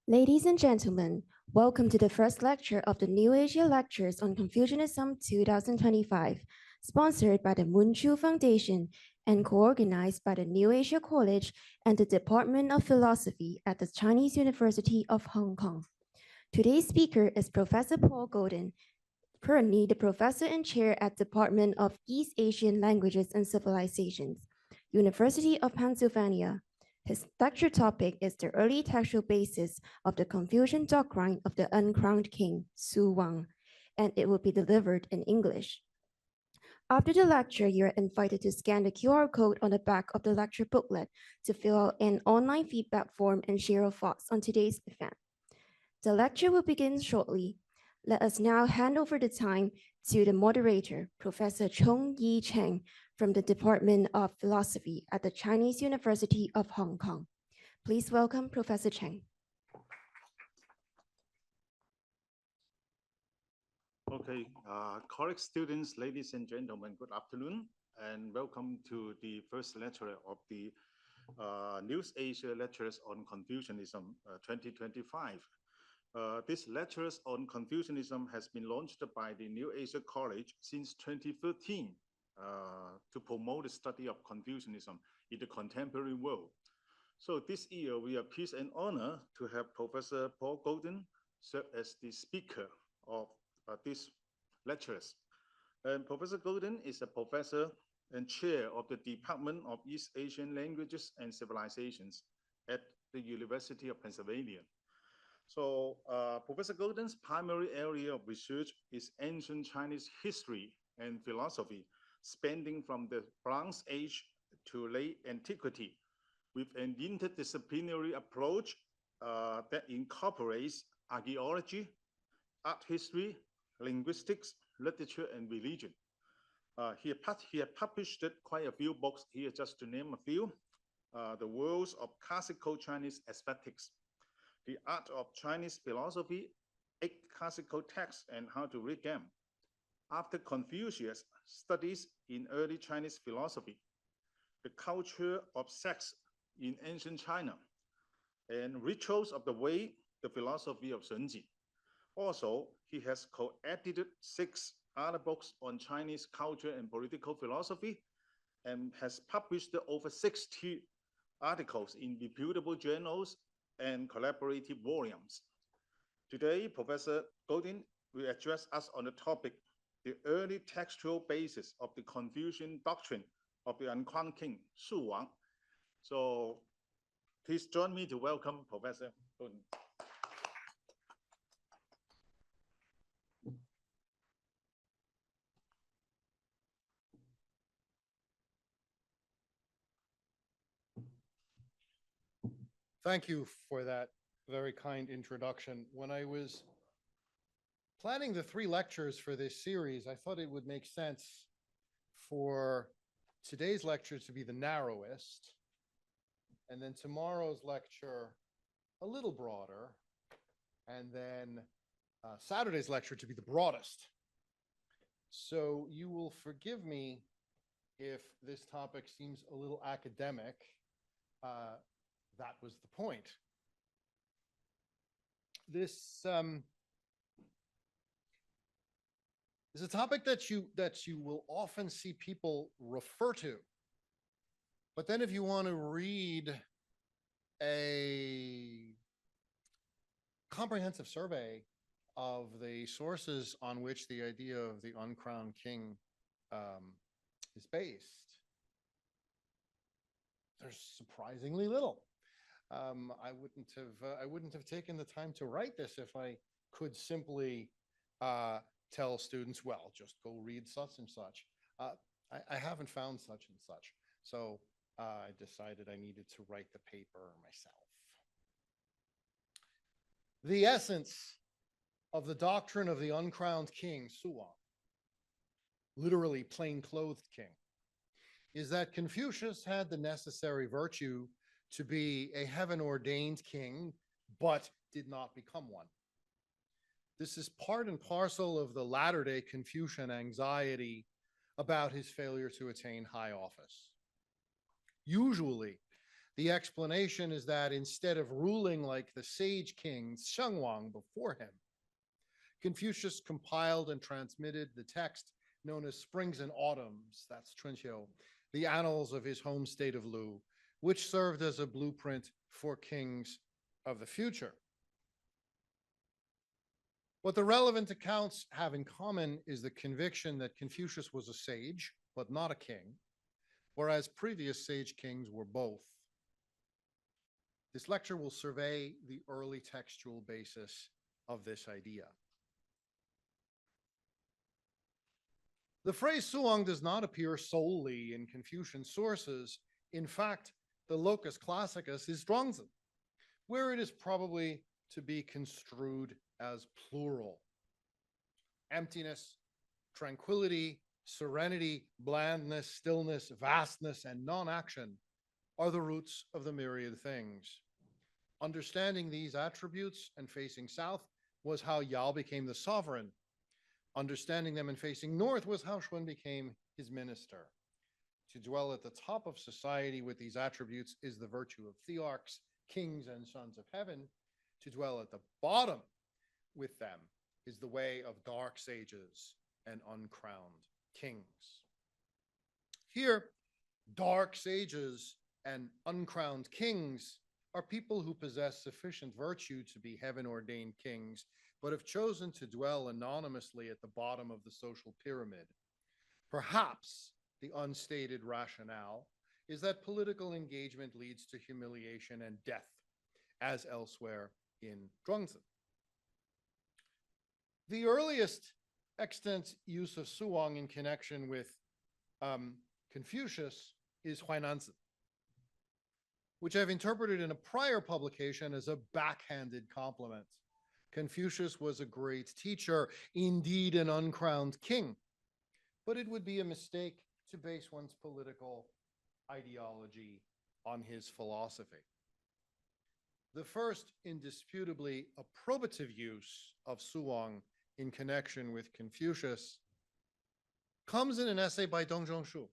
Ladies and gentlemen, welcome to the first lecture of the New Asia Lectures on Confucianism 2025, sponsored by the Mun Chu Foundation and co-organized by the New Asia College and the Department of Philosophy at the Chinese University of Hong Kong. Today's speaker is Professor Paul Goldin, currently the Professor and Chair at Department of East Asian Languages and Civilizations, University of Pennsylvania. His lecture topic is the early textual basis of the Confucian doctrine of the Uncrowned King, suwang, and it will be delivered in English. After the lecture, you are invited to scan the QR code on the back of the lecture booklet to fill out an online feedback form and share your thoughts on today's event. The lecture will begin shortly. Let us now hand over the time to the moderator, Professor Chung Yi Cheng, from the Department of Philosophy at the Chinese University of Hong Kong. Please welcome Professor Cheng. Okay, college students, ladies and gentlemen, good afternoon, and welcome to the first lecture of the New Asia Lectures on Confucianism 2025. This lectures on Confucianism has been launched by the New Asia College since 2013 to promote the study of Confucianism in the contemporary world. So this year, we are pleased and honored to have Professor Paul Goldin serve as the speaker of these lectures. And Professor Goldin is a professor and chair of the Department of East Asian Languages and Civilizations at the University of Pennsylvania. So Professor Goldin's primary area of research is ancient Chinese history and philosophy, spanning from the Bronze Age to late antiquity, with an interdisciplinary approach that incorporates archaeology, art history, linguistics, literature, and religion. He had published quite a few books here, just to name a few. The Worlds of Classical Chinese Aesthetics, The Art of Chinese Philosophy, 8 Classical Texts and How to Read Them, After Confucius, Studies in Early Chinese Philosophy, The Culture of Sex in Ancient China, and Rituals of the Way, The Philosophy of Shenji. Also, he has co-edited 6 other books on Chinese culture and political philosophy, and has published over 60 articles in reputable journals and collaborative volumes. Today, Professor Goldin will address us on the topic, the early textual basis of the Confucian doctrine of the Uncrowned King, suwang. So please join me to welcome Professor Goldin. Thank you for that very kind introduction. When I was planning the 3 lectures for this series, I thought it would make sense for today's lecture to be the narrowest, and then tomorrow's lecture a little broader, and then Saturday's lecture to be the broadest. So you will forgive me if this topic seems a little academic. That was the point. This is a topic that you will often see people refer to. But then if you want to read a comprehensive survey of the sources on which the idea of the uncrowned king is based, there's surprisingly little. I wouldn't have taken the time to write this if I could simply tell students, well, just go read such and such. I haven't found such and such, so I decided I needed to write the paper myself. The essence of the doctrine of the uncrowned king, suwang, literally plain-clothed king, is that Confucius had the necessary virtue to be a heaven-ordained king, but did not become one. This is part and parcel of the latter-day Confucian anxiety about his failure to attain high office. Usually, The explanation is that instead of ruling like the sage kings, suwang, before him, Confucius compiled and transmitted the text known as Springs and Autumns, that's Chunqiu, the annals of his home state of Lu, which served as a blueprint for kings of the future. What the relevant accounts have in common is the conviction that Confucius was a sage, but not a king, whereas previous sage kings were both. This lecture will survey the early textual basis of this idea. The phrase suwang does not appear solely in Confucian sources. In fact, the locus classicus is Zhuangzi, where it is probably to be construed as plural. Emptiness, tranquility, serenity, blandness, stillness, vastness, and non-action are the roots of the myriad things. Understanding these attributes and facing south was how Yao became the sovereign. Understanding them and facing north was how Shun became his minister. To dwell at the top of society with these attributes is the virtue of thearchs, kings, and sons of heaven. To dwell at the bottom with them is the way of dark sages and uncrowned kings. Here, dark sages and uncrowned kings are people who possess sufficient virtue to be heaven-ordained kings, but have chosen to dwell anonymously at the bottom of the social pyramid. Perhaps the unstated rationale is that political engagement leads to humiliation and death, as elsewhere in Zhuangzi. The earliest extant use of suwang in connection with Confucius is Huainanzi, which I've interpreted in a prior publication as a backhanded compliment. Confucius was a great teacher, indeed an uncrowned king, but it would be a mistake to base one's political ideology on his philosophy. The first indisputably approbative use of suwang in connection with Confucius comes in an essay by Dong Zhongshu.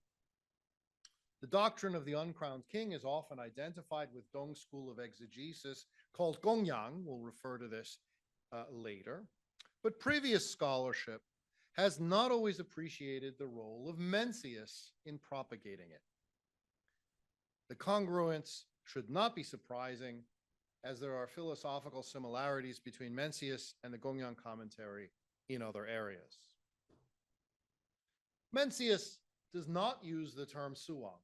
The doctrine of the uncrowned king is often identified with Dong's school of exegesis called Gongyang. We'll refer to this later. But previous scholarship has not always appreciated the role of Mencius in propagating it. The congruence should not be surprising, as there are philosophical similarities between Mencius and the Gongyang commentary in other areas. Mencius does not use the term suwang,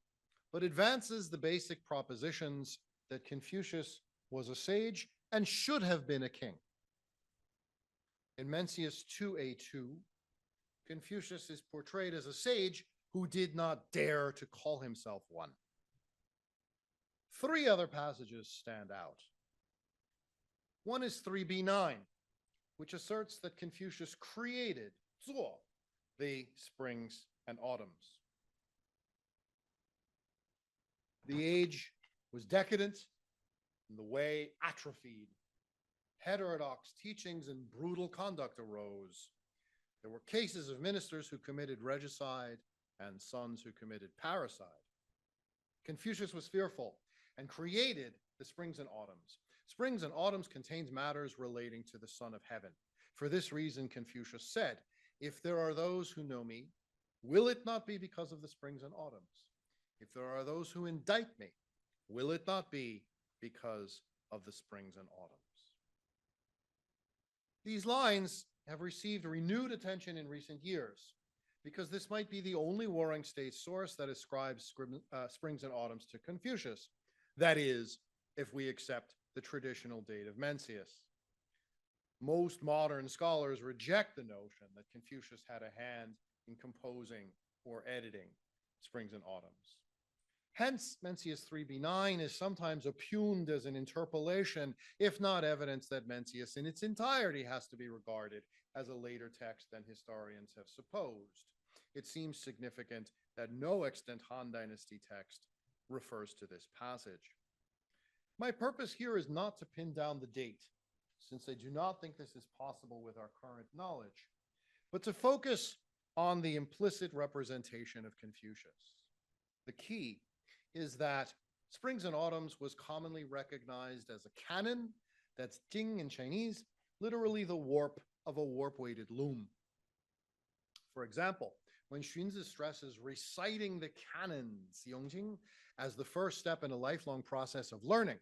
but advances the basic propositions that Confucius was a sage and should have been a king. In Mencius 2a2, Confucius is portrayed as a sage who did not dare to call himself one. Three other passages stand out. One is 3b9, which asserts that Confucius created zuo, the springs and autumns. The age was decadent, and the way atrophied. Heterodox teachings and brutal conduct arose. There were cases of ministers who committed regicide and sons who committed parricide. Confucius was fearful and created the springs and autumns. Springs and autumns contains matters relating to the Son of Heaven. For this reason, Confucius said, "If there are those who know me, will it not be because of the springs and autumns? If there are those who indict me, will it not be because of the springs and autumns?" These lines have received renewed attention in recent years because this might be the only Warring States source that ascribes springs and autumns to Confucius. That is, if we accept the traditional date of Mencius. Most modern scholars reject the notion that Confucius had a hand in composing or editing springs and autumns. Hence, Mencius 3b9 is sometimes oppugned as an interpolation, if not evidence that Mencius in its entirety has to be regarded as a later text than historians have supposed. It seems significant that no extant Han Dynasty text refers to this passage. My purpose here is not to pin down the date, since I do not think this is possible with our current knowledge, but to focus on the implicit representation of Confucius. The key is that Springs and autumns was commonly recognized as a canon, that's jing in Chinese, literally the warp of a warp-weighted loom. For example, when Xunzi stresses reciting the canons, Yongjing, as the first step in a lifelong process of learning,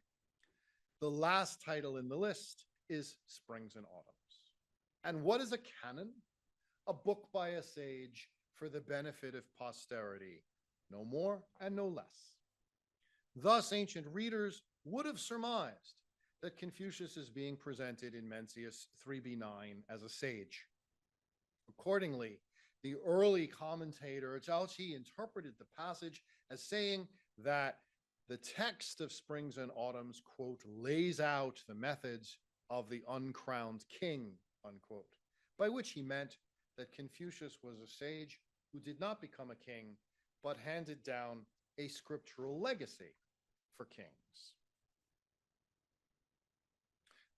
the last title in the list is Springs and Autumns. And what is a canon? A book by a sage for the benefit of posterity, no more and no less. Thus, ancient readers would have surmised that Confucius is being presented in Mencius 3b9 as a sage. Accordingly, the early commentator Zhao Qi interpreted the passage as saying that the text of Springs and Autumns, quote, lays out the methods of the uncrowned king, unquote, by which he meant that Confucius was a sage who did not become a king, but handed down a scriptural legacy for kings.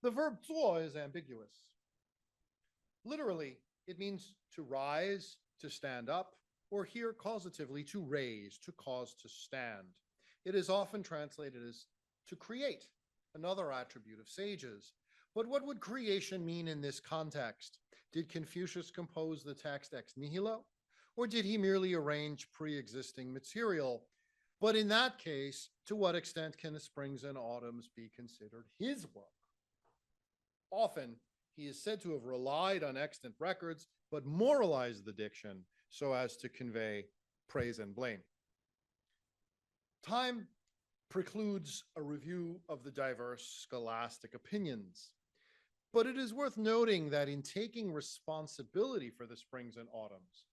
The verb zuo is ambiguous. Literally, it means to rise, to stand up, or here causatively to raise, to cause to stand. It is often translated as to create, another attribute of sages. But what would creation mean in this context? Did Confucius compose the text ex nihilo, or did he merely arrange pre-existing material? But in that case, to what extent can the Springs and Autumns be considered his work? Often, he is said to have relied on extant records, but moralized the diction so as to convey praise and blame. Time precludes a review of the diverse scholastic opinions, but it is worth noting that in taking responsibility for the Springs and Autumns,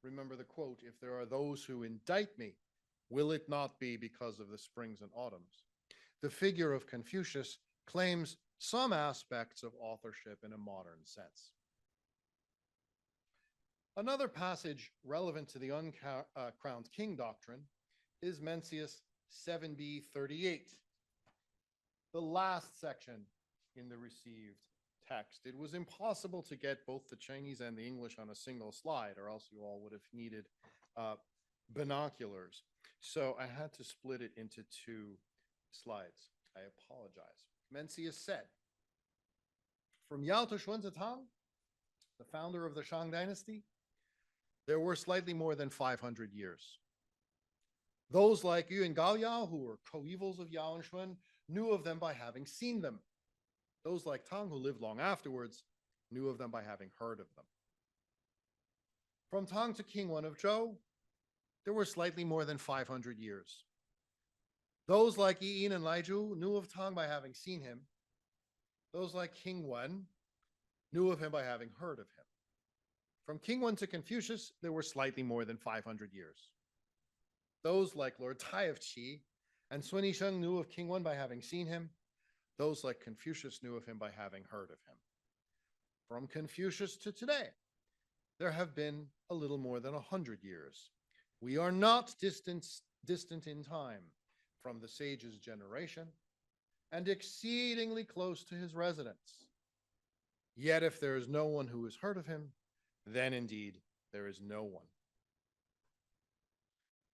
remember the quote, "If there are those who indict me, will it not be because of the Springs and Autumns?" The figure of Confucius claims some aspects of authorship in a modern sense. Another passage relevant to the uncrowned king doctrine is Mencius 7b38, the last section in the received text. It was impossible to get both the Chinese and the English on a single slide, or else you all would have needed binoculars. So I had to split it into 2 slides. I apologize. Mencius said, from Yao to Shun to Tang, the founder of the Shang dynasty, there were slightly more than 500 years. Those like Yu and Gao Yao, who were coevals of Yao and Shun, knew of them by having seen them. Those like Tang, who lived long afterwards, knew of them by having heard of them. From Tang to King Wen of Zhou, there were slightly more than 500 years. Those like Yi Yin and Lai Zhu knew of Tang by having seen him. Those like King Wen knew of him by having heard of him. From King Wen to Confucius, there were slightly more than 500 years. Those like Lord Tai of Qi and Sun Yisheng knew of King Wen by having seen him. Those like Confucius knew of him by having heard of him. From Confucius to today, there have been a little more than 100 years. We are not distant in time from the sage's generation and exceedingly close to his residence. Yet if there is no one who has heard of him, then indeed there is no one.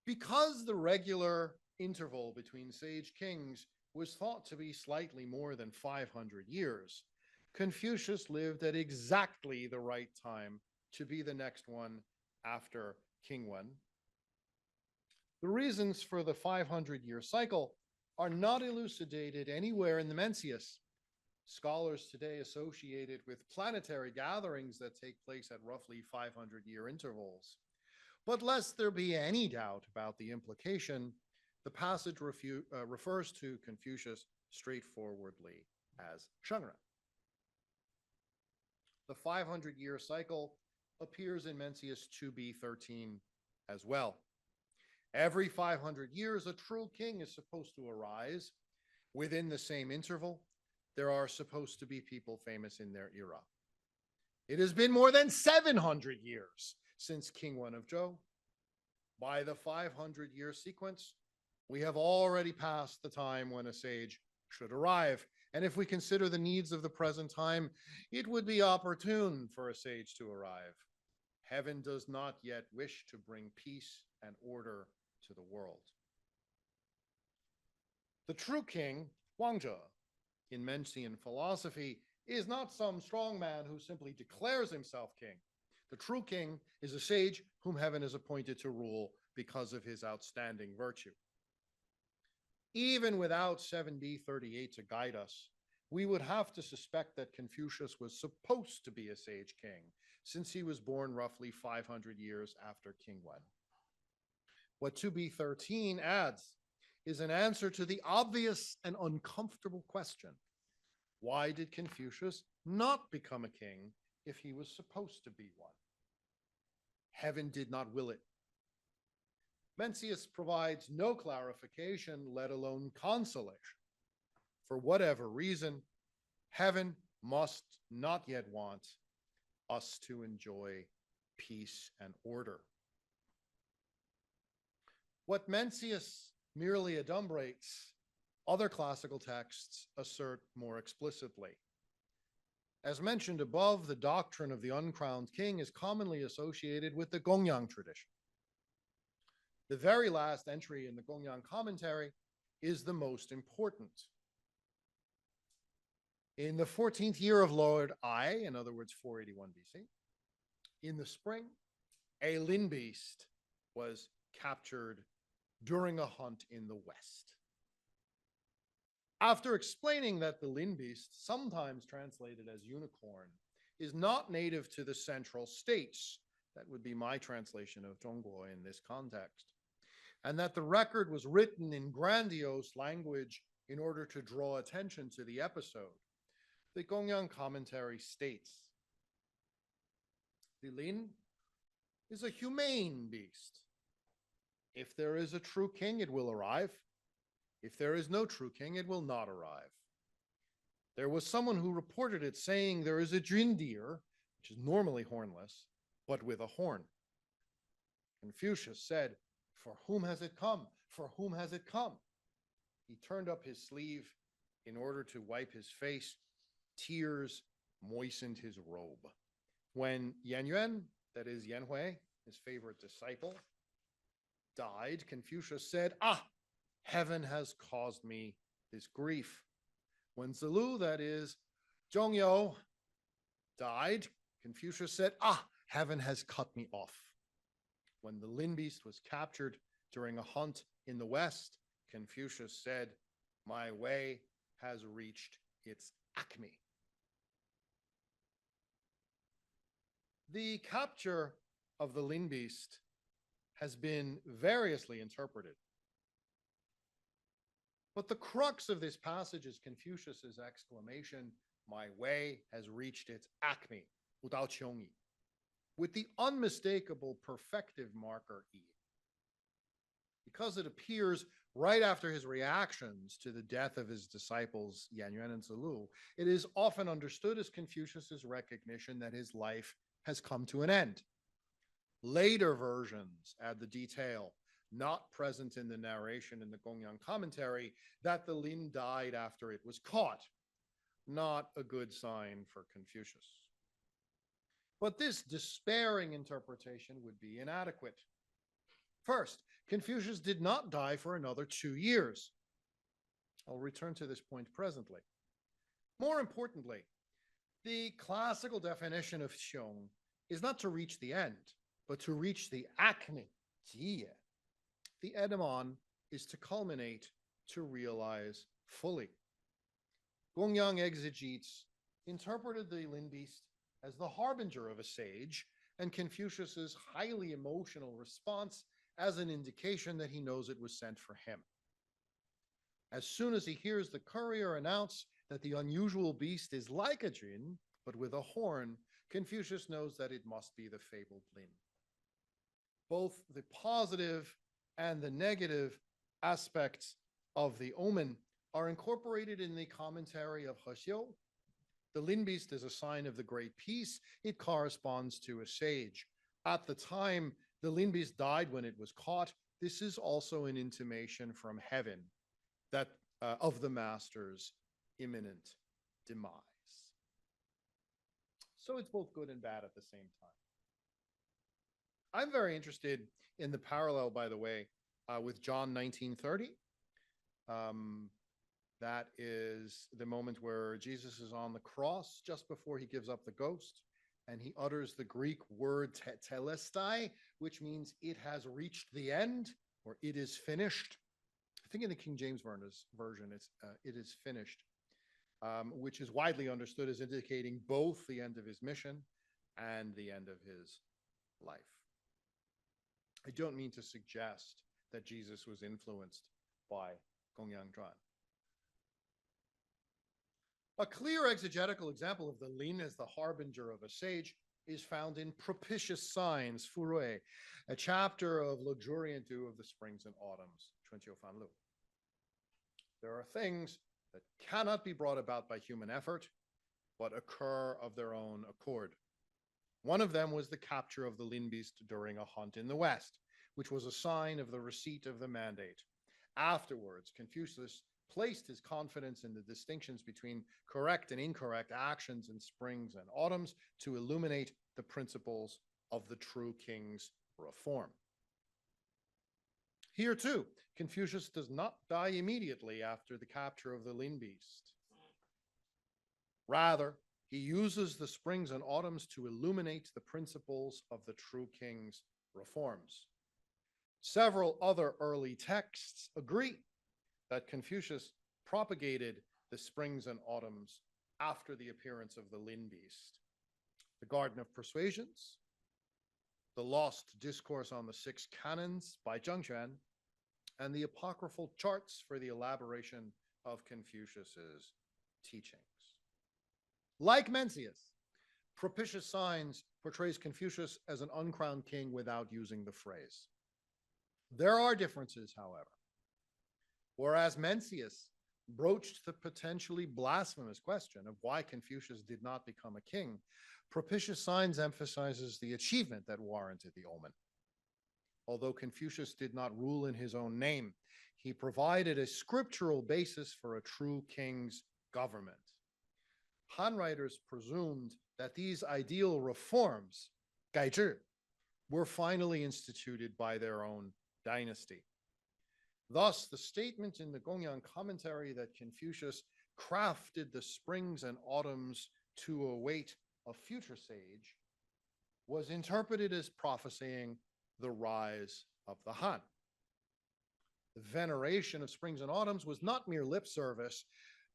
Because the regular interval between sage kings was thought to be slightly more than 500 years, Confucius lived at exactly the right time to be the next one after King Wen. The reasons for the 500-year cycle are not elucidated anywhere in the Mencius. Scholars today associate it with planetary gatherings that take place at roughly 500-year intervals. But lest there be any doubt about the implication, the passage refers to Confucius straightforwardly as Shengren. The 500-year cycle appears in Mencius 2b13 as well. Every 500 years, a true king is supposed to arise. Within the same interval, there are supposed to be people famous in their era. It has been more than 700 years since King Wen of Zhou. By the 500-year sequence, we have already passed the time when a sage should arrive. And if we consider the needs of the present time, it would be opportune for a sage to arrive. Heaven does not yet wish to bring peace and order to the world. The true king, Wangzhe, in Mencian philosophy, is not some strong man who simply declares himself king. The true king is a sage whom heaven has appointed to rule because of his outstanding virtue. Even without 7b38 to guide us, we would have to suspect that Confucius was supposed to be a sage king, since he was born roughly 500 years after King Wen. What 2b13 adds is an answer to the obvious and uncomfortable question: why did Confucius not become a king if he was supposed to be one? Heaven did not will it. Mencius provides no clarification, let alone consolation. For whatever reason, heaven must not yet want us to enjoy peace and order. What Mencius merely adumbrates, other classical texts assert more explicitly. As mentioned above, the doctrine of the uncrowned king is commonly associated with the Gongyang tradition. The very last entry in the Gongyang commentary is the most important. In the 14th year of Lord Ai, in other words, 481 BC, in the spring, a lin beast was captured during a hunt in the west. After explaining that the lin beast, sometimes translated as unicorn, is not native to the central states, that would be my translation of Zhongguo in this context, and that the record was written in grandiose language in order to draw attention to the episode, the Gongyang commentary states, the lin is a humane beast. If there is a true king, it will arrive. If there is no true king, it will not arrive. There was someone who reported it saying there is a jun deer, which is normally hornless, but with a horn. Confucius said, "For whom has it come? For whom has it come?" He turned up his sleeve in order to wipe his face. Tears moistened his robe. When Yan Yuan, that is Yan Hui, his favorite disciple, died, Confucius said, heaven has caused me this grief. When Zilu, that is Zhongyou, died, Confucius said, heaven has cut me off. When the lin beast was captured during a hunt in the west, Confucius said, my way has reached its acme. The capture of the lin beast has been variously interpreted. But the crux of this passage is Confucius's exclamation, my way has reached its acme, 武道穷矣, with the unmistakable perfective marker E. Because it appears right after his reactions to the death of his disciples Yan Yuan and Zilu, it is often understood as Confucius's recognition that his life has come to an end. Later versions add the detail, not present in the narration in the Gongyang commentary, that the lin died after it was caught. Not a good sign for Confucius. But this despairing interpretation would be inadequate. First, Confucius did not die for another 2 years. I'll return to this point presently. More importantly, the classical definition of xiong is not to reach the end, but to reach the acme, 极也. The edamon is to culminate, to realize fully. Gongyang exegetes interpreted the lin beast as the harbinger of a sage, and Confucius's highly emotional response as an indication that he knows it was sent for him. As soon as he hears the courier announce that the unusual beast is like a jin, but with a horn, Confucius knows that it must be the fabled lin. Both the positive and the negative aspects of the omen are incorporated in the commentary of He Xiu. The lin beast is a sign of the great peace. It corresponds to a sage. At the time the lin beast died when it was caught, this is also an intimation from heaven that of the master's imminent demise. So it's both good and bad at the same time. I'm very interested in the parallel, by the way, with John 19:30. That is the moment where Jesus is on the cross just before he gives up the ghost, and he utters the Greek word tetelestai, which means it has reached the end, or it is finished. I think in the King James version, it's it is finished, which is widely understood as indicating both the end of his mission and the end of his life. I don't mean to suggest that Jesus was influenced by Gongyang Zhuan. A clear exegetical example of the Lin as the harbinger of a sage is found in Propitious Signs, Furui, a chapter of Luxuriant Dew of the Springs and Autumns, Chunqiu Fanlu. There are things that cannot be brought about by human effort, but occur of their own accord. One of them was the capture of the Lin beast during a hunt in the West, which was a sign of the receipt of the mandate. Afterwards, Confucius placed his confidence in the distinctions between correct and incorrect actions in springs and autumns to illuminate the principles of the true king's reform. Here too, Confucius does not die immediately after the capture of the Lin beast. Rather, he uses the springs and autumns to illuminate the principles of the true king's reforms. Several other early texts agree that Confucius propagated the springs and autumns after the appearance of the Lin beast. The Garden of Persuasions, the Lost Discourse on the Six Canons by Zheng Xuan, and the apocryphal charts for the elaboration of Confucius's teachings. Like Mencius, Propitious Signs portrays Confucius as an uncrowned king without using the phrase. There are differences, however. Whereas Mencius broached the potentially blasphemous question of why Confucius did not become a king, Propitious Signs emphasizes the achievement that warranted the omen. Although Confucius did not rule in his own name, he provided a scriptural basis for a true king's government. Han writers presumed that these ideal reforms, 改制, were finally instituted by their own dynasty. Thus, the statement in the Gongyang commentary that Confucius crafted the springs and autumns to await a future sage was interpreted as prophesying the rise of the Han. The veneration of springs and autumns was not mere lip service.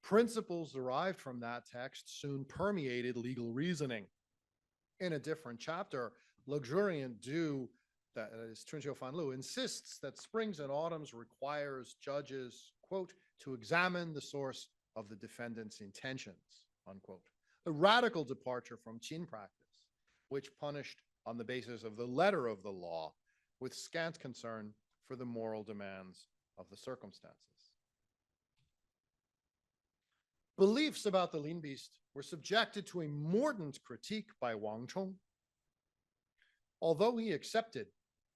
Principles derived from that text soon permeated legal reasoning. In a different chapter, Luxuriant Dew, that is Chunqiu Fanlu, insists that springs and autumns requires judges, quote, to examine the source of the defendant's intentions, unquote. A radical departure from Qin practice, which punished on the basis of the letter of the law with scant concern for the moral demands of the circumstances. Beliefs about the Lin beast were subjected to a mordant critique by Wang Chong. Although he accepted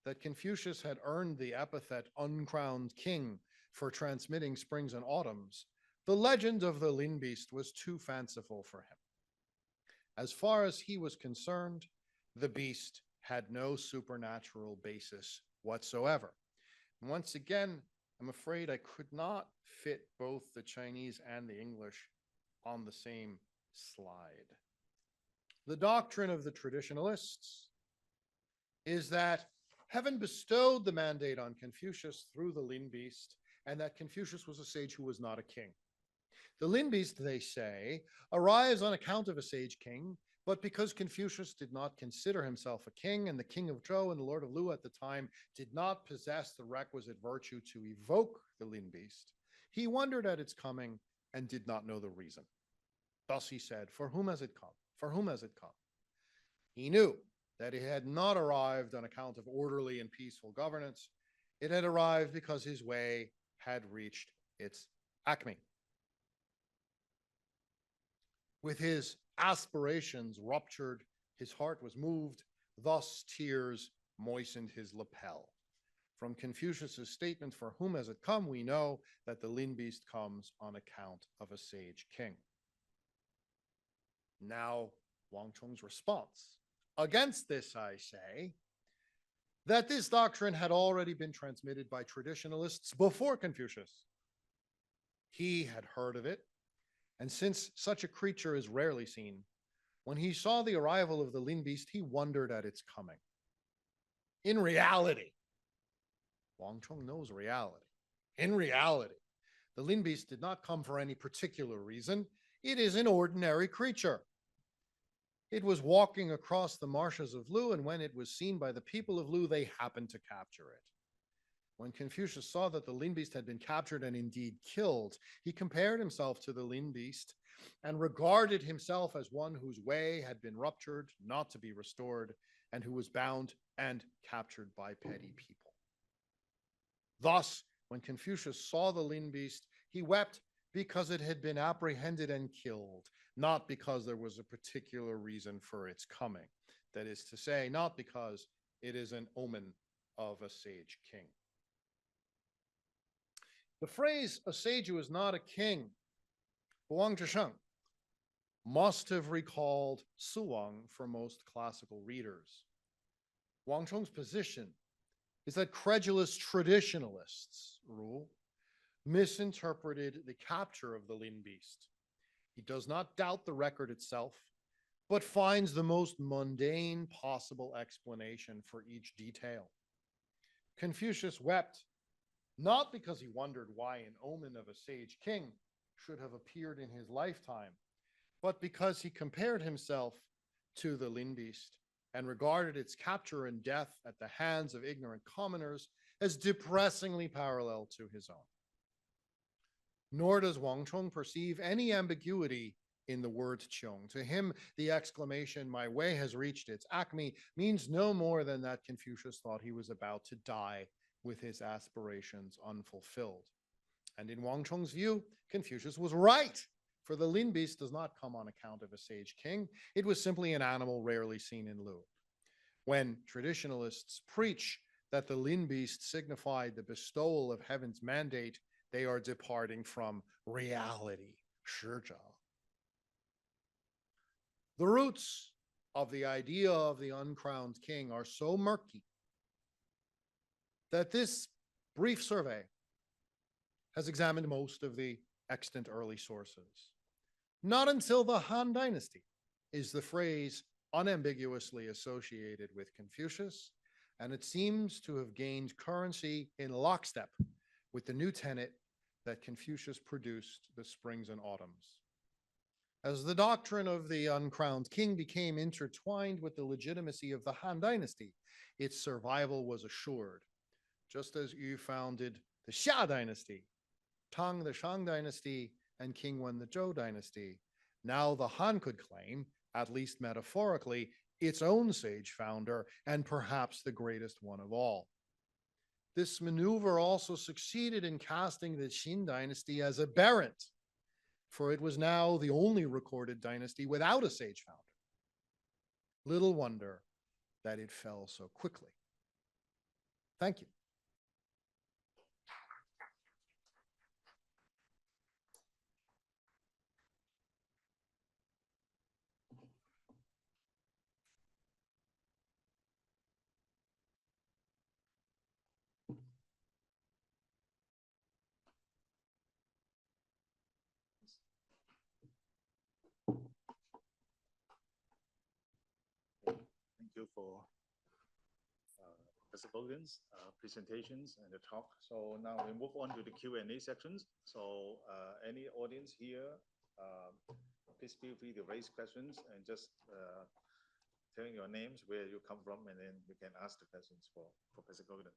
that Confucius had earned the epithet uncrowned king for transmitting springs and autumns, the legend of the Lin beast was too fanciful for him. As far as he was concerned, the beast had no supernatural basis whatsoever. And once again, I'm afraid I could not fit both the Chinese and the English on the same slide. The doctrine of the traditionalists is that heaven bestowed the mandate on Confucius through the Lin beast, and that Confucius was a sage who was not a king. The Lin beast, they say, arrives on account of a sage king, but because Confucius did not consider himself a king, and the king of Zhou and the lord of Lu at the time did not possess the requisite virtue to evoke the Lin beast, he wondered at its coming and did not know the reason. Thus he said, "For whom has it come? For whom has it come?" He knew that it had not arrived on account of orderly and peaceful governance. It had arrived because his way had reached its acme. With his aspirations ruptured, his heart was moved, thus tears moistened his lapel. From Confucius's statement, "For whom has it come?" we know that the Lin beast comes on account of a sage king. Now, Wang Chong's response. Against this, I say that this doctrine had already been transmitted by traditionalists before Confucius. He had heard of it, and since such a creature is rarely seen, when he saw the arrival of the Lin beast, he wondered at its coming. In reality, Wang Chong knows reality. In reality, the Lin beast did not come for any particular reason. It is an ordinary creature. It was walking across the marshes of Lu, and when it was seen by the people of Lu, they happened to capture it. When Confucius saw that the Lin beast had been captured and indeed killed, he compared himself to the Lin beast and regarded himself as one whose way had been ruptured, not to be restored, and who was bound and captured by petty people. Thus, when Confucius saw the Lin beast, he wept because it had been apprehended and killed, not because there was a particular reason for its coming. That is to say, not because it is an omen of a sage king. The phrase, a sage who is not a king, Huang Zhisheng, must have recalled suwang for most classical readers. Wang Chong's position is that credulous traditionalists, misinterpreted the capture of the Lin beast. He does not doubt the record itself, but finds the most mundane possible explanation for each detail. Confucius wept not because he wondered why an omen of a sage king should have appeared in his lifetime, but because he compared himself to the Lin beast and regarded its capture and death at the hands of ignorant commoners as depressingly parallel to his own. Nor does Wang Chong perceive any ambiguity in the word qiong. To him, the exclamation, "My way has reached its acme," means no more than that Confucius thought he was about to die with his aspirations unfulfilled. And in Wang Chong's view, Confucius was right, for the Lin beast does not come on account of a sage king. It was simply an animal rarely seen in Lu. When traditionalists preach that the Lin beast signified the bestowal of heaven's mandate, they are departing from reality, 实者. The roots of the idea of the uncrowned king are so murky that this brief survey has examined most of the extant early sources. Not until the Han Dynasty is the phrase unambiguously associated with Confucius, and it seems to have gained currency in lockstep with the new tenet that Confucius produced the springs and autumns. As the doctrine of the uncrowned king became intertwined with the legitimacy of the Han Dynasty, its survival was assured. Just as Yu founded the Xia Dynasty, Tang the Shang Dynasty, and King Wen the Zhou Dynasty, now the Han could claim, at least metaphorically, its own sage founder, and perhaps the greatest one of all. This maneuver also succeeded in casting the Qin Dynasty as aberrant, for it was now the only recorded dynasty without a sage founder. Little wonder that it fell so quickly. Thank you. Thank you for Professor Goldin's presentations and the talk. So now we move on to the Q&A sections. So any audience here, please feel free to raise questions and just telling your names, where you come from, and then you can ask the questions for Professor Goldin.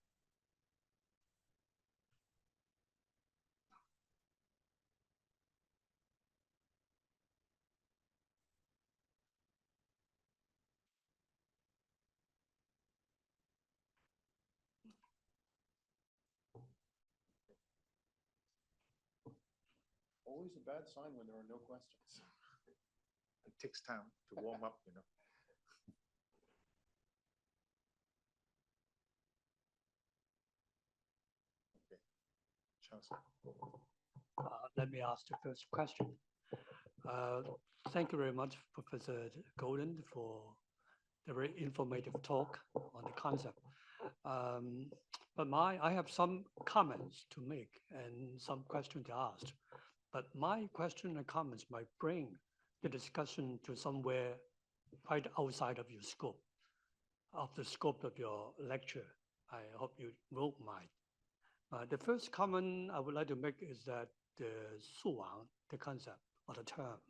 Always a bad sign when there are no questions. It takes time to warm up, you know. Okay, Chancellor. Let me ask the first question. Thank you very much, Professor Goldin, for the very informative talk on the concept. But I have some comments to make and some questions to ask. But my question and comments might bring the discussion to somewhere right outside of your scope, of the scope of your lecture. I hope you won't mind. The first comment I would like to make is that the suwang, the concept or the term,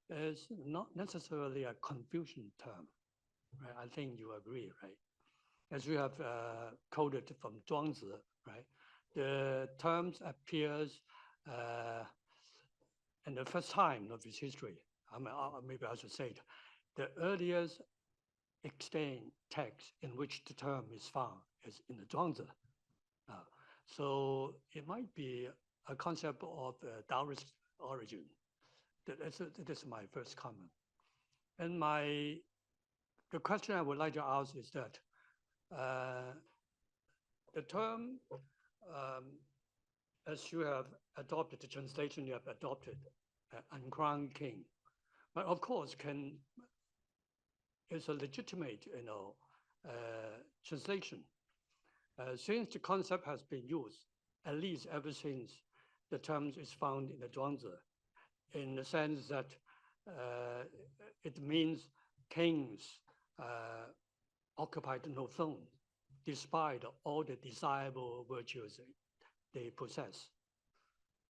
is not necessarily a Confucian term. Right? I think you agree, right? As you have quoted from Zhuangzi, right? The terms appears in the first time of its history. Maybe I should say it. The earliest extant text in which the term is found is in the Zhuangzi. So it might be a concept of Taoist origin. That is my first comment. And the question I would like to ask is that the term, as you have adopted, the translation you have adopted, uncrowned king, but of course is a legitimate, translation. Since the concept has been used, at least ever since the term is found in the Zhuangzi, in the sense that it means kings occupied no throne, despite all the desirable virtues they possess.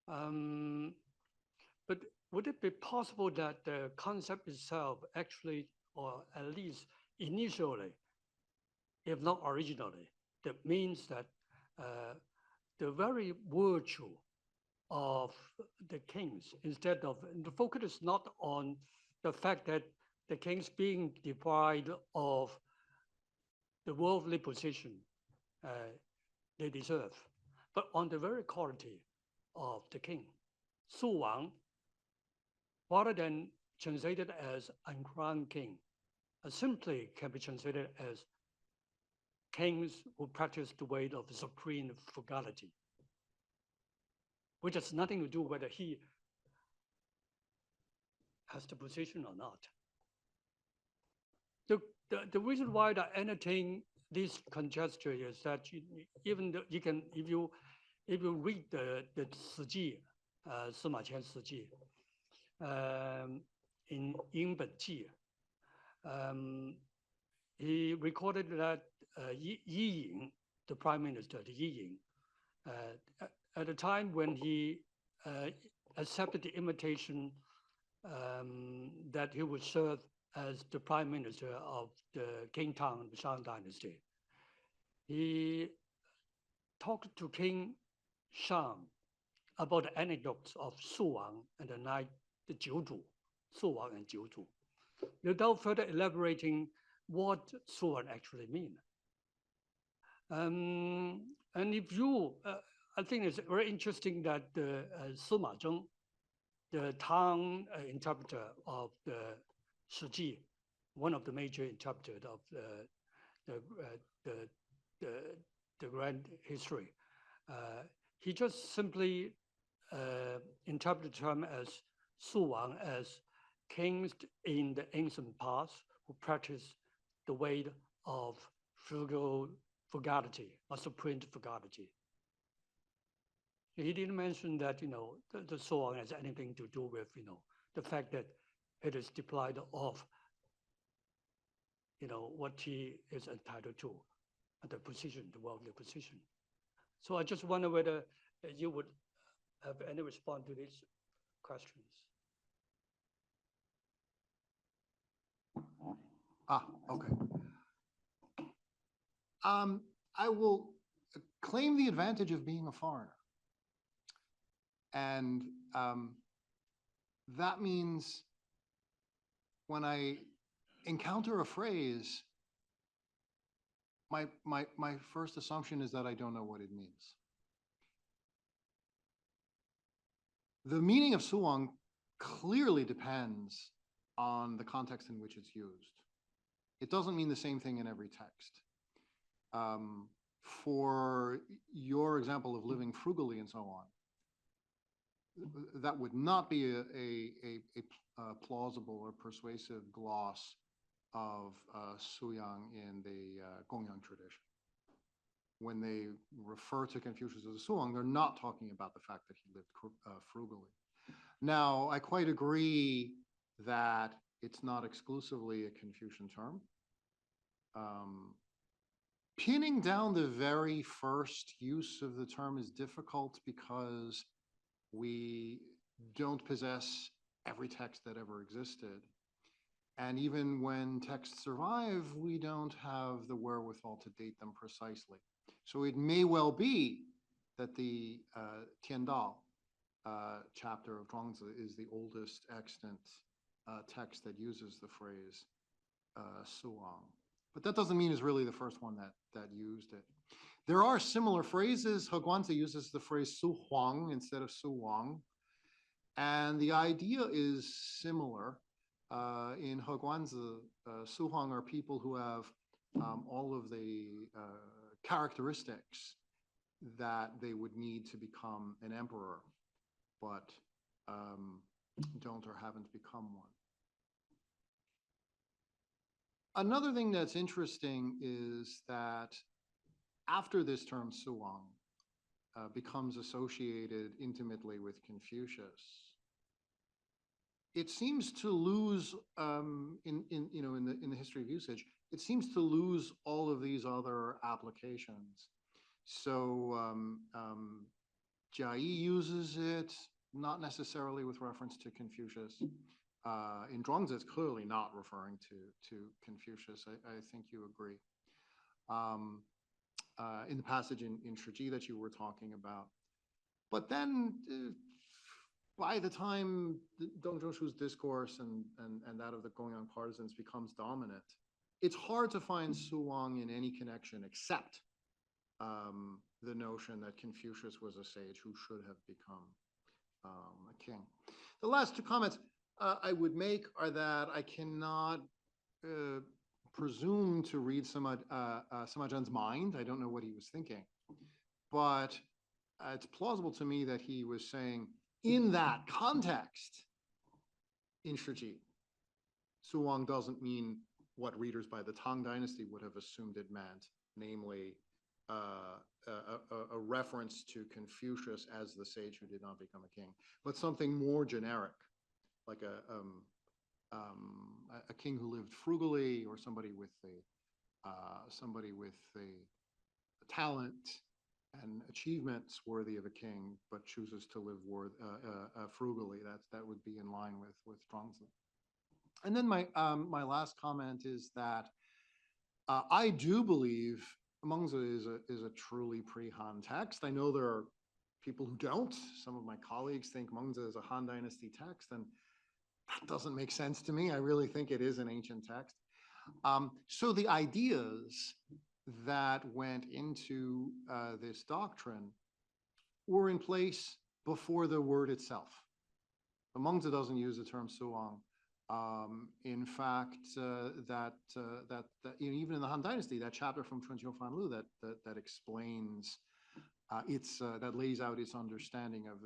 But would it be possible that the concept itself actually, or at least initially, if not originally, that means that the very virtue of the kings, instead of, the focus is not on the fact that the kings being deprived of the worldly position they deserve, but on the very quality of the king. Suwang, rather than translated as uncrowned king, simply can be translated as kings who practice the way of supreme frugality, which has nothing to do whether he has the position or not. The reason why I entertain this conjecture is that even though you can, if you read the Siji, Sima Qian Siji, in Ying Ben Ji, he recorded that Yi Ying, the prime minister, the Yi Ying, at the time when he accepted the invitation that he would serve as the prime minister of the King Tang, the Shang dynasty, he talked to King Shang about the anecdotes of Suwang and the night, the Jiuzhu, Suwang and Jiuzhu, without further elaborating what suwang actually mean. And if you, I think it's very interesting that Sima Zheng, the Tang interpreter of the Shiji, one of the major interpreters of the grand history, he just simply interpreted the term as suwang as kings in the ancient past who practiced the way of frugality or supreme frugality. He didn't mention that the suwang has anything to do with the fact that it is deprived of what he is entitled to, the position, the worldly position. So I just wonder whether you would have any response to these questions. Okay. I will claim the advantage of being a foreigner. And that means when I encounter a phrase, my first assumption is that I don't know what it means. The meaning of suwang clearly depends on the context in which it's used. It doesn't mean the same thing in every text. For your example of living frugally and so on, that would not be a plausible or persuasive gloss of suwang in the Gongyang tradition. When they refer to Confucius as a suwang, they're not talking about the fact that he lived frugally. Now, I quite agree that it's not exclusively a Confucian term. Pinning down the very first use of the term is difficult because we don't possess every text that ever existed. And even when texts survive, we don't have the wherewithal to date them precisely. So it may well be that the Tiandao chapter of Zhuangzi is the oldest extant text that uses the phrase suwang. But that doesn't mean it's really the first one that used it. There are similar phrases. Heguanzi uses the phrase suwang instead of suwang. And the idea is similar. In Heguanzi, suwang are people who have all of the characteristics that they would need to become an emperor, but don't or haven't become one. Another thing that's interesting is that after this term suwang becomes associated intimately with Confucius, it seems to lose in the history of usage. It seems to lose all of these other applications. So Jia Yi uses it, not necessarily with reference to Confucius. In Zhuangzi, it's clearly not referring to Confucius. I think you agree. In the passage in Shiji that you were talking about. But then by the time Deng Zhoushu's discourse and that of the Gongyang partisans becomes dominant, it's hard to find suwang in any connection except the notion that Confucius was a sage who should have become a king. The last two comments I would make are that I cannot presume to read Sima Zhen's mind. I don't know what he was thinking, but it's plausible to me that he was saying in that context in Shiji, suwang doesn't mean what readers by the Tang Dynasty would have assumed it meant, namely a reference to Confucius as the sage who did not become a king, but something more generic, like a king who lived frugally, or somebody with the talent and achievements worthy of a king, but chooses to live frugally. That would be in line with Zhuangzi. And then my last comment is that I do believe Mengzi is a truly pre-Han text. I know there are people who don't. Some of my colleagues think Mengzi is a Han Dynasty text, and that doesn't make sense to me. I really think it is an ancient text. So the ideas that went into this doctrine were in place before the word itself. Mengzi doesn't use the term suwang. In fact, even in the Han Dynasty, that chapter from Chunqiu Fanlu that explains that lays out its understanding of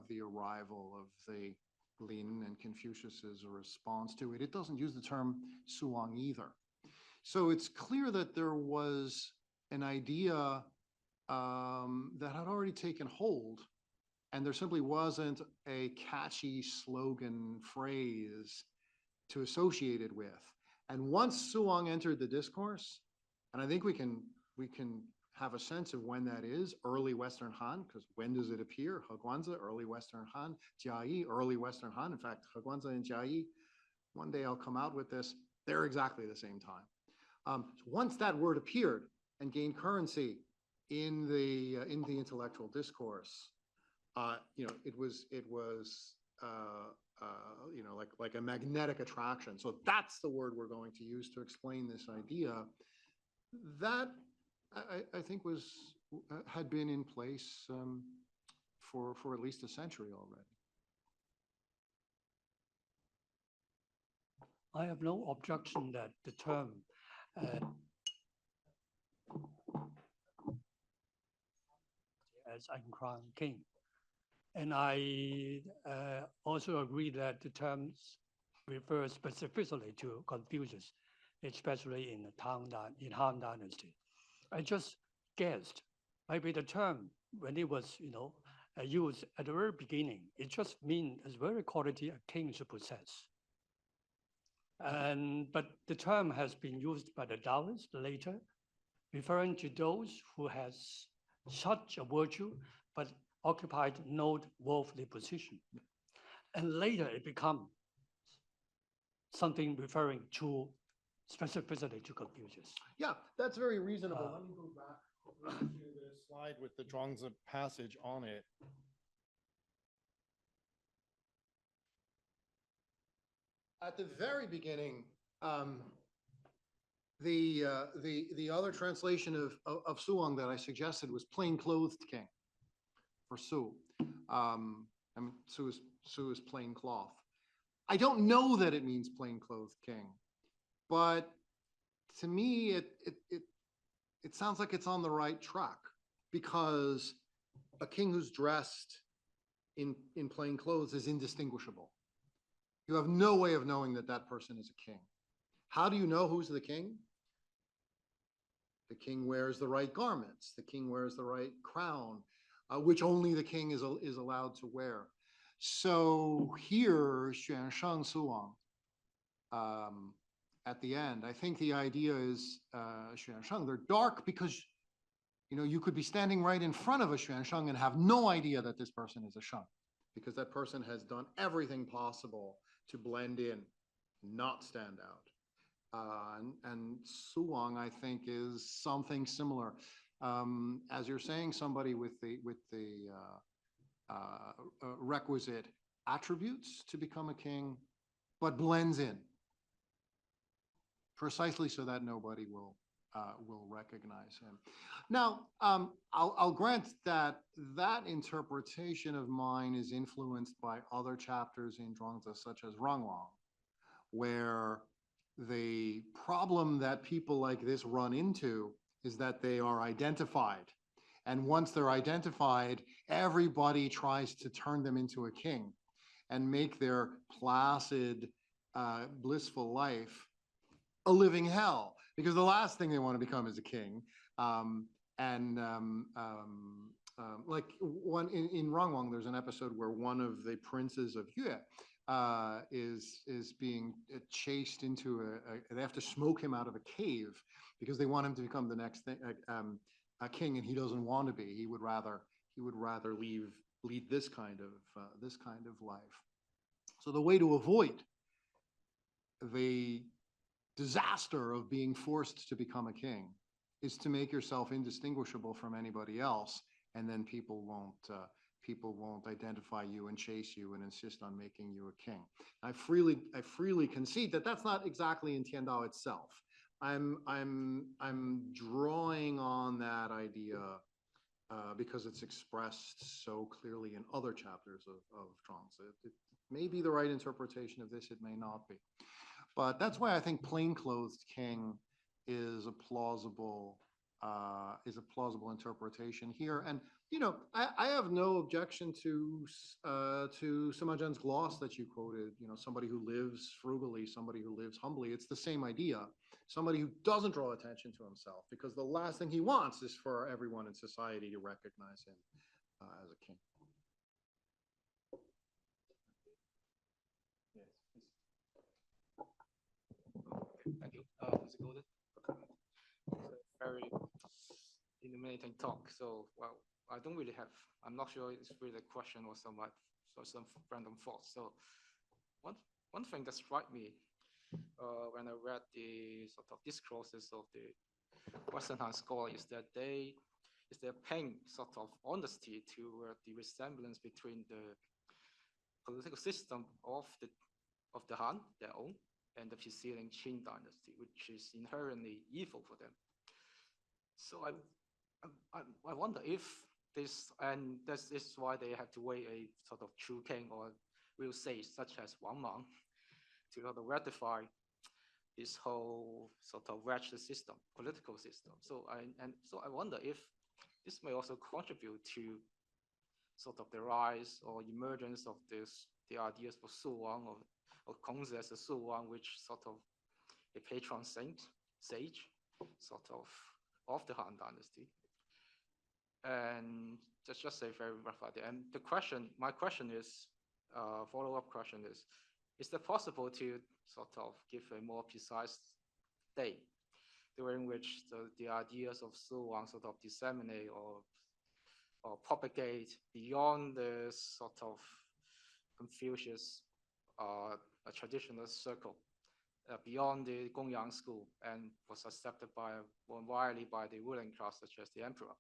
the arrival of the Lin and Confucius's response to it. It doesn't use the term suwang either. So it's clear that there was an idea that had already taken hold, and there simply wasn't a catchy slogan phrase to associate it with. And once suwang entered the discourse, and I think we can have a sense of when that is, early Western Han, because when does it appear? Heguanzi, early Western Han. Jia Yi, early Western Han. In fact, Heguanzi and Jia Yi, one day I'll come out with this, they're exactly the same time. Once that word appeared and gained currency in the intellectual discourse, it was like a magnetic attraction. So that's the word we're going to use to explain this idea that I think had been in place for at least a century already. I have no objection that the term as uncrowned king. And I also agree that the terms refer specifically to Confucius, especially in the Han Dynasty. I just guessed maybe the term when it was used at the very beginning. It just means as very quality a king should possess. But the term has been used by the Taoists later, referring to those who has such a virtue, but occupied no worldly position. And later it becomes something referring to specifically to Confucius. Yeah, that's very reasonable. Let me go back to the slide with the Zhuangzi passage on it. At the very beginning, the other translation of suwang that I suggested was plain-clothed king for su. I mean, su is plain cloth. I don't know that it means plain-clothed king, but to me, it sounds like it's on the right track, because a king who's dressed in plain clothes is indistinguishable. You have no way of knowing that that person is a king. How do you know who's the king? The king wears the right garments. The king wears the right crown, which only the king is allowed to wear. So here, xuan sheng suwang, at the end, I think the idea is xuan sheng. They're dark because, you know, you could be standing right in front of a xuan sheng and have no idea that this person is a sheng, because that person has done everything possible to blend in, not stand out. And suwang, I think, is something similar. As you're saying, somebody with the requisite attributes to become a king, but blends in, precisely so that nobody will recognize him. Now, I'll grant that that interpretation of mine is influenced by other chapters in Zhuangzi, such as Ranglong, where the problem that people like this run into is that they are identified. And once they're identified, everybody tries to turn them into a king and make their placid, blissful life a living hell, because the last thing they want to become is a king. Like one in Ranglong, there's an episode where one of the princes of Yue is being chased into they have to smoke him out of a cave because they want him to become the next thing, a king, and he doesn't want to be. He would rather lead this kind of life. So the way to avoid the disaster of being forced to become a king is to make yourself indistinguishable from anybody else, and then people won't identify you and chase you and insist on making you a king. I freely concede that that's not exactly in Tiandao itself. I'm drawing on that idea because it's expressed so clearly in other chapters of Zhuangzi. It may be the right interpretation of this, it may not be. But that's why I think plain-clothed king is a plausible interpretation here. And you know, I have no objection to Sima Zhen's gloss that you quoted. You know, somebody who lives frugally, somebody who lives humbly. It's the same idea. Somebody who doesn't draw attention to himself, because the last thing he wants is for everyone in society to recognize him as a king. Thank you, Mr. Goldin. Very illuminating talk. So, well, I'm not sure it's really a question or some random thoughts. So, one thing that struck me when I read the sort of discourses of the Western Han scholars is that they're paying sort of honesty to the resemblance between the political system of the Han, their own, and the preceding Qing dynasty, which is inherently evil for them. So I wonder if this, and this is why they have to wait a sort of true king or real sage such as Wang Mang to sort of ratify this whole sort of wretched system, political system. So I wonder if this may also contribute to sort of the rise or emergence of the ideas for suwang or Kongzi as a suwang, which sort of a patron saint, sage, sort of the Han dynasty. And just say very rough idea. And my question is, follow-up question is it possible to sort of give a more precise date during which the ideas of suwang sort of disseminate or propagate beyond the sort of Confucius a traditional circle, beyond the Gongyang school, and was accepted more widely by the ruling class, such as the emperor,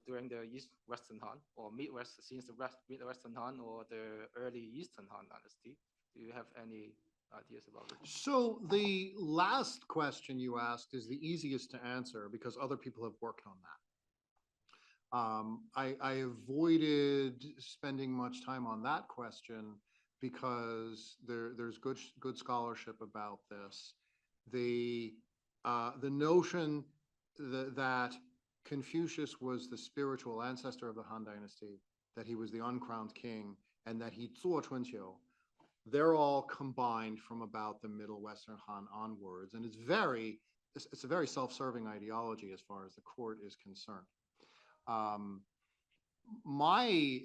during the Western Han or since the Mid-Western Han or the early Eastern Han dynasty. Do you have any ideas about it? So the last question you asked is the easiest to answer because other people have worked on that. I avoided spending much time on that question because there's good scholarship about this. The notion that Confucius was the spiritual ancestor of the Han Dynasty, that he was the uncrowned king, and that he zuo chunqiu, they're all combined from about the Middle Western Han onwards, and it's a very self-serving ideology as far as the court is concerned. My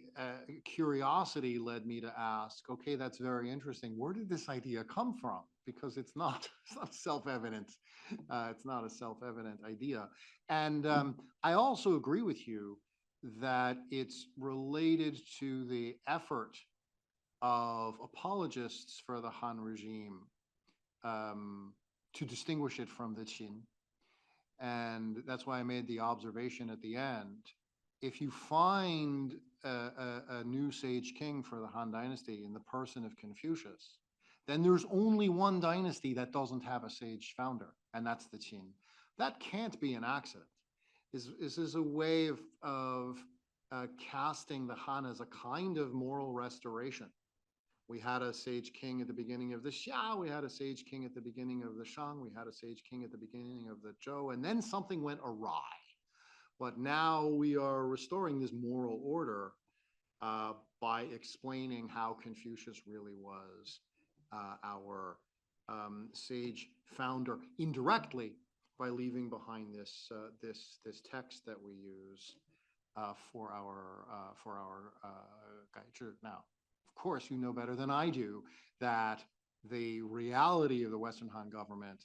curiosity led me to ask, okay, that's very interesting. Where did this idea come from? Because it's not self-evident. It's not a self-evident idea. And I also agree with you that it's related to the effort of apologists for the Han regime to distinguish it from the Qin. And that's why I made the observation at the end. If you find a new sage king for the Han Dynasty in the person of Confucius, then there's only one dynasty that doesn't have a sage founder, and that's the Qin. That can't be an accident. This is a way of casting the Han as a kind of moral restoration. We had a sage king at the beginning of the Xia, we had a sage king at the beginning of the Shang, we had a sage king at the beginning of the Zhou, and then something went awry. But now we are restoring this moral order by explaining how Confucius really was our sage founder indirectly by leaving behind this text that we use for our guide. Now, of course, you know better than I do that the reality of the Western Han government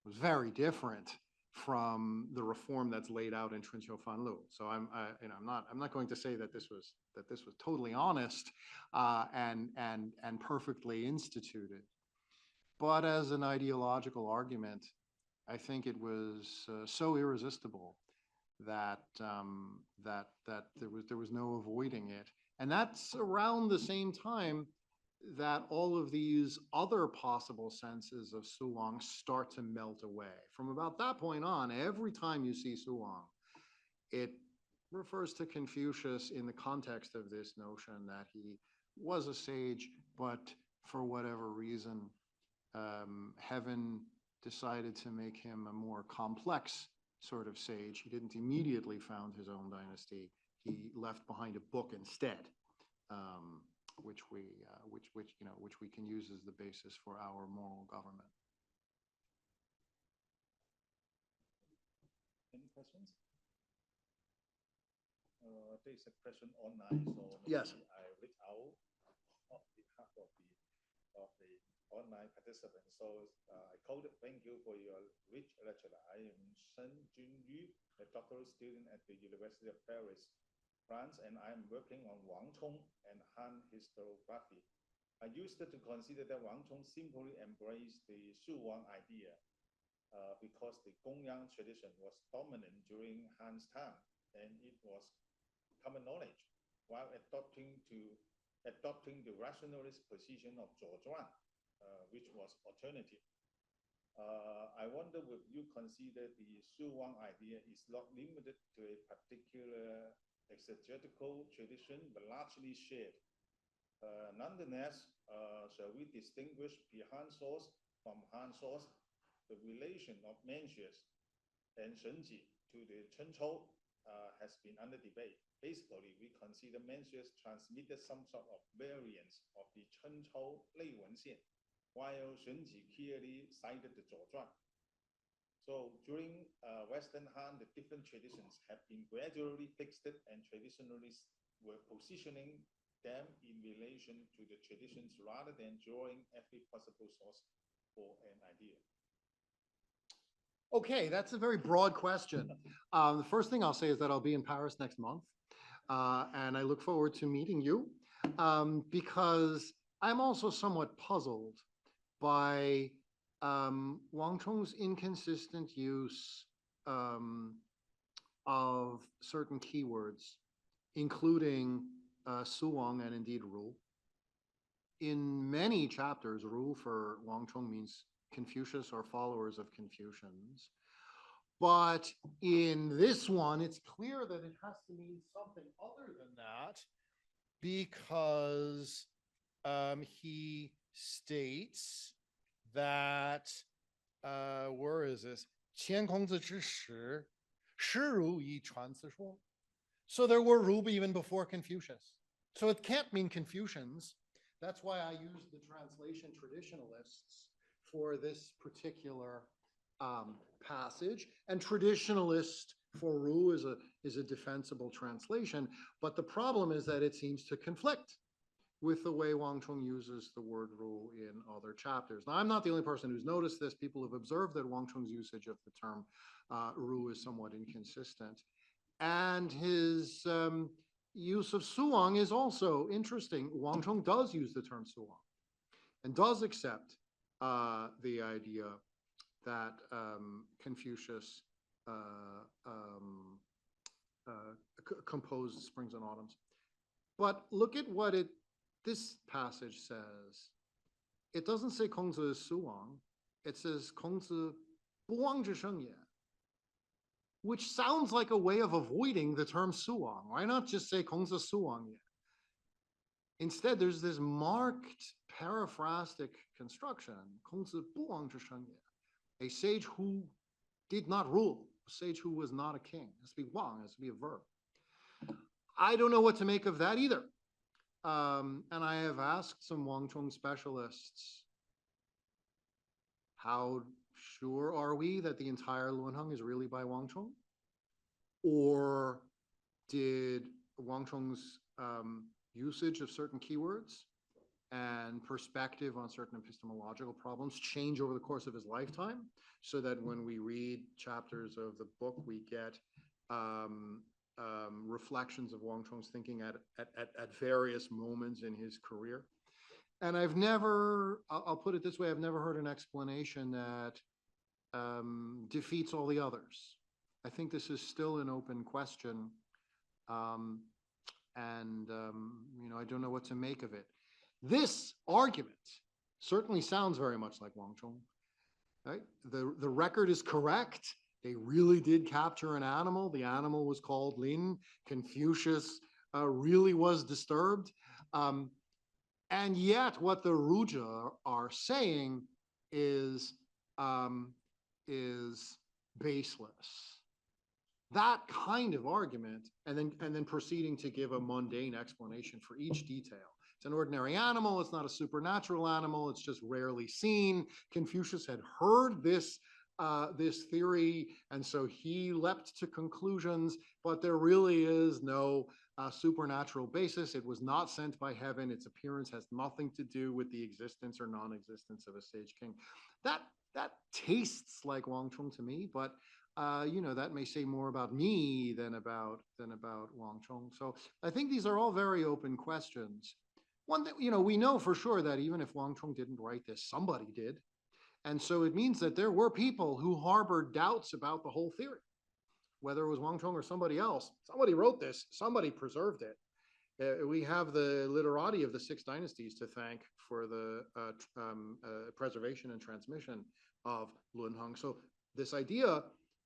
was very different from the reform that's laid out in Chunqiu Fanlu. So I'm not going to say that this was totally honest and perfectly instituted, but as an ideological argument, I think it was so irresistible that there was no avoiding it, and that's around the same time that all of these other possible senses of suwang start to melt away. From about that point on, every time you see suwang, it refers to Confucius in the context of this notion that he was a sage, but for whatever reason, heaven decided to make him a more complex sort of sage. He didn't immediately found his own dynasty. He left behind a book instead. Which we can use as the basis for our moral government. Any questions? There's a question online, so yes, I read out on behalf of the online participants. So I quote, "Thank you for your rich lecture. I am Shen Junyu, a doctoral student at the University of Paris, France, and I am working on Wang Chong and Han historiography. I used to consider that Wang Chong simply embraced the suwang idea because the Gongyang tradition was dominant during Han's time, and it was common knowledge, while adopting the rationalist position of Doctrine, which was alternative. I wonder if you consider the suwang idea is not limited to a particular exegetical tradition, but largely shared. Nonetheless, shall we distinguish behind source from Han source? The relation of Mencius and Shenji to the Chunqiu has been under debate. Basically, we consider Mencius transmitted some sort of variance of the Chunqiu Lei Wenxian, while Shenji clearly cited the Doctrine. So during Western Han, the different traditions have been gradually fixed and traditionalists were positioning them in relation to the traditions rather than drawing every possible source for an idea. Okay, that's a very broad question. The first thing I'll say is that I'll be in Paris next month, and I look forward to meeting you because I'm also somewhat puzzled by Wang Chong's inconsistent use of certain keywords, including suwang and indeed rule. In many chapters, rule for Wang Chong means Confucius or followers of Confucians. But in this one, it's clear that it has to mean something other than that because he states that, where is this? 前孔子之时，师儒以传子说. So there were Ru even before Confucius. So it can't mean Confucians. That's why I use the translation traditionalists for this particular passage. And traditionalist for Ru is a defensible translation. But the problem is that it seems to conflict with the way Wang Chong uses the word Ru in other chapters. Now, I'm not the only person who's noticed this. People have observed that Wang Chong's usage of the term Ru is somewhat inconsistent. And his use of suwang is also interesting. Wang Chong does use the term suwang and does accept the idea that Confucius composed Springs and Autumns. But look at what this passage says. It doesn't say 孔子 suwang. It says 孔子不忘之生也, which sounds like a way of avoiding the term suwang. Why not just say 孔子 suwang ye? Instead, there's this marked paraphrastic construction, 孔子不忘之生也, a sage who did not rule, a sage who was not a king. It has to be wang, it has to be a verb. I don't know what to make of that either. And I have asked some Wang Chong specialists, how sure are we that the entire Luanheng is really by Wang Chong? Or did Wang Chong's usage of certain keywords and perspective on certain epistemological problems change over the course of his lifetime, so that when we read chapters of the book, we get reflections of Wang Chong's thinking at various moments in his career? And I've never, I'll put it this way, I've never heard an explanation that defeats all the others. I think this is still an open question. You know, I don't know what to make of it. This argument certainly sounds very much like Wang Chong, right? The record is correct. They really did capture an animal. The animal was called Lin. Confucius really was disturbed. And yet what the Ruja are saying is baseless. That kind of argument, and then proceeding to give a mundane explanation for each detail. It's an ordinary animal, it's not a supernatural animal, it's just rarely seen. Confucius had heard this theory, and so he leapt to conclusions, but there really is no supernatural basis. It was not sent by heaven. Its appearance has nothing to do with the existence or non-existence of a sage king. That tastes like Wang Chong to me, but you know, that may say more about me than about Wang Chong. So I think these are all very open questions. One that, you know, we know for sure that even if Wang Chong didn't write this, somebody did. And so it means that there were people who harbored doubts about the whole theory, whether it was Wang Chong or somebody else. Somebody wrote this, somebody preserved it. We have the literati of the 6 dynasties to thank for the preservation and transmission of Luanheng. So this idea,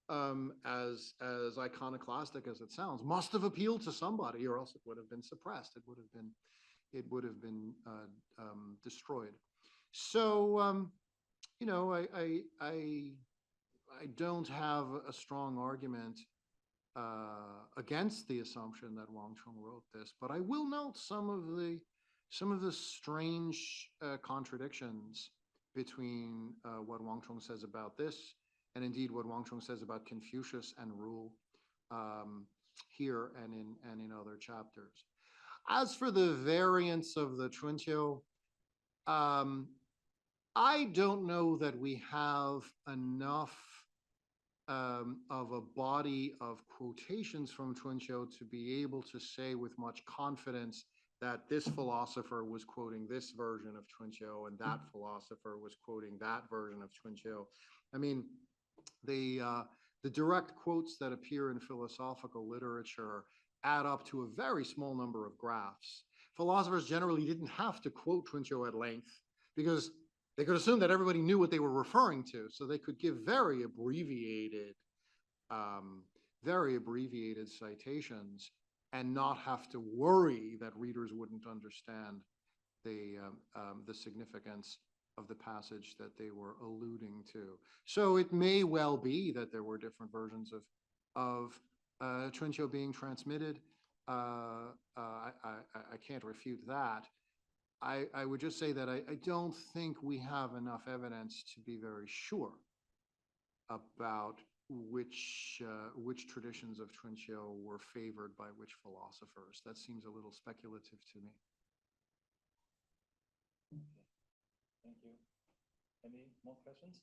as iconoclastic as it sounds, must have appealed to somebody, or else it would have been suppressed. It would have been destroyed. So you know, I don't have a strong argument against the assumption that Wang Chong wrote this, but I will note some of the strange contradictions between what Wang Chong says about this and indeed what Wang Chong says about Confucius and rule here and in other chapters. As for the variants of the Chunqiu, I don't know that we have enough of a body of quotations from Chunqiu to be able to say with much confidence that this philosopher was quoting this version of Chunqiu and that philosopher was quoting that version of Chunqiu. I mean, the direct quotes that appear in philosophical literature add up to a very small number of graphs. Philosophers generally didn't have to quote Chunqiu at length because they could assume that everybody knew what they were referring to, so they could give very abbreviated citations and not have to worry that readers wouldn't understand the significance of the passage that they were alluding to. So it may well be that there were different versions of Chunqiu being transmitted. I can't refute that. I would just say that I don't think we have enough evidence to be very sure about which traditions of Chunqiu were favored by which philosophers. That seems a little speculative to me. Thank you. Any more questions?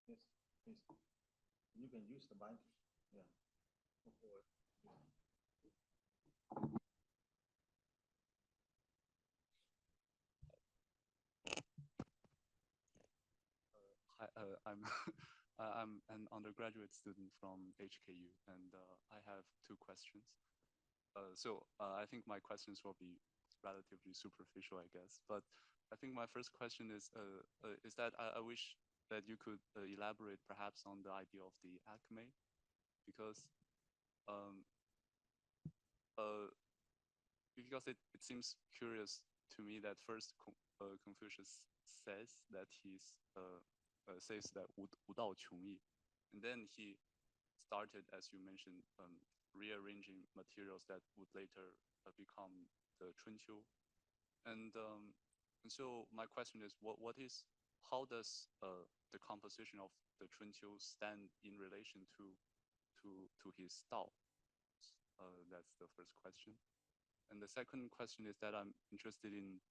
Yes, please. You can use the mic. Yeah. Hi, I'm I'm an undergraduate student from HKU, and I have two questions. I think my questions will be relatively superficial, I guess. But I think my first question is that I wish that you could elaborate perhaps on the idea of the acme, because it seems curious to me that first Confucius says that says that 无道穷义, and then he started, as you mentioned, rearranging materials that would later become the Chunqiu. And so my question is, how does the composition of the Chunqiu stand in relation to his Dao? That's the first question. And the second question is that I'm interested in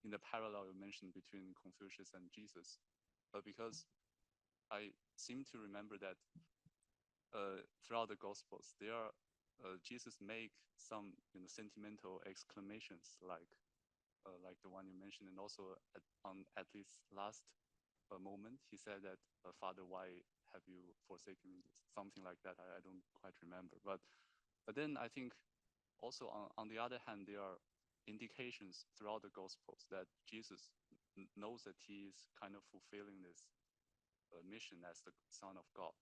the parallel you mentioned between Confucius and Jesus, because I seem to remember that throughout the Gospels, Jesus make some sentimental exclamations like the one you mentioned, and also at least last moment he said that Father, why have you forsaken me? Something like that. I don't quite remember, but then I think also on the other hand, there are indications throughout the Gospels that Jesus knows that he is kind of fulfilling this mission as the Son of God.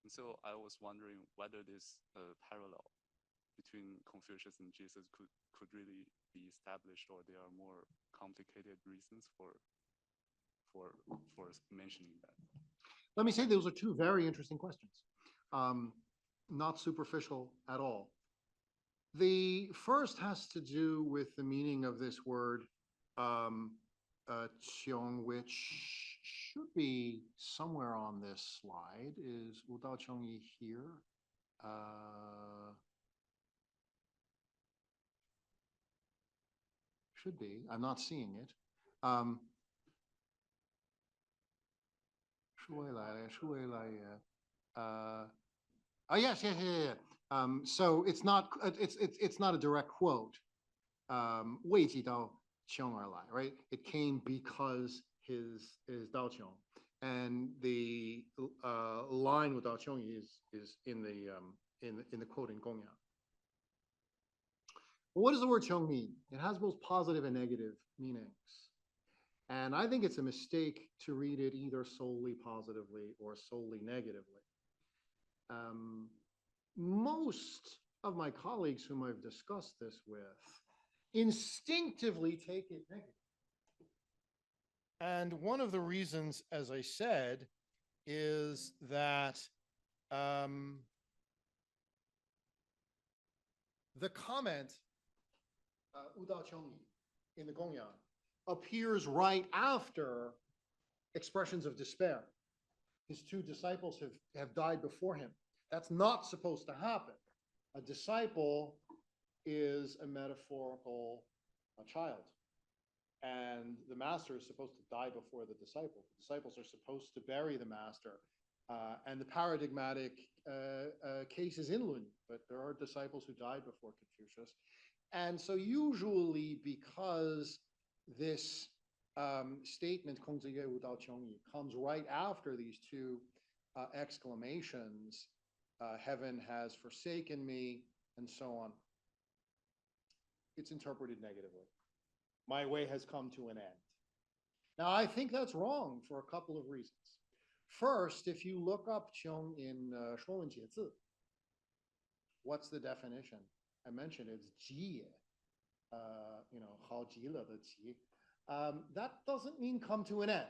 And so I was wondering whether this parallel between Confucius and Jesus could really be established, or there are more complicated reasons for mentioning that. Let me say those are two very interesting questions, not superficial at all. The first has to do with the meaning of this word qiong, which should be somewhere on this slide. Is 无道穷义 here? Should be. I'm not seeing it. Yes. So it's not a direct quote. 未及到穷而来, right? It came because his Dao Qiong, and the line with Dao Qiong is in the quote in Gongyang. What does the word Qiong mean? It has both positive and negative meanings, and I think it's a mistake to read it either solely positively or solely negatively. Most of my colleagues whom I've discussed this with instinctively take it negative. And one of the reasons, as I said, is that the comment 无道穷义 in the Gongyang appears right after expressions of despair. His two disciples have died before him. That's not supposed to happen. A disciple is a metaphorical child. And the master is supposed to die before the disciple. The disciples are supposed to bury the master. And the paradigmatic case is in Lun, but there are disciples who died before Confucius. And so usually because this statement comes right after these two exclamations, heaven has forsaken me, and so on, it's interpreted negatively. My way has come to an end. Now, I think that's wrong for a couple of reasons. First, if you look up Qiong in Shuowen Jiezi, what's the definition? I mentioned it's ji, hao ji le de ji. That doesn't mean come to an end.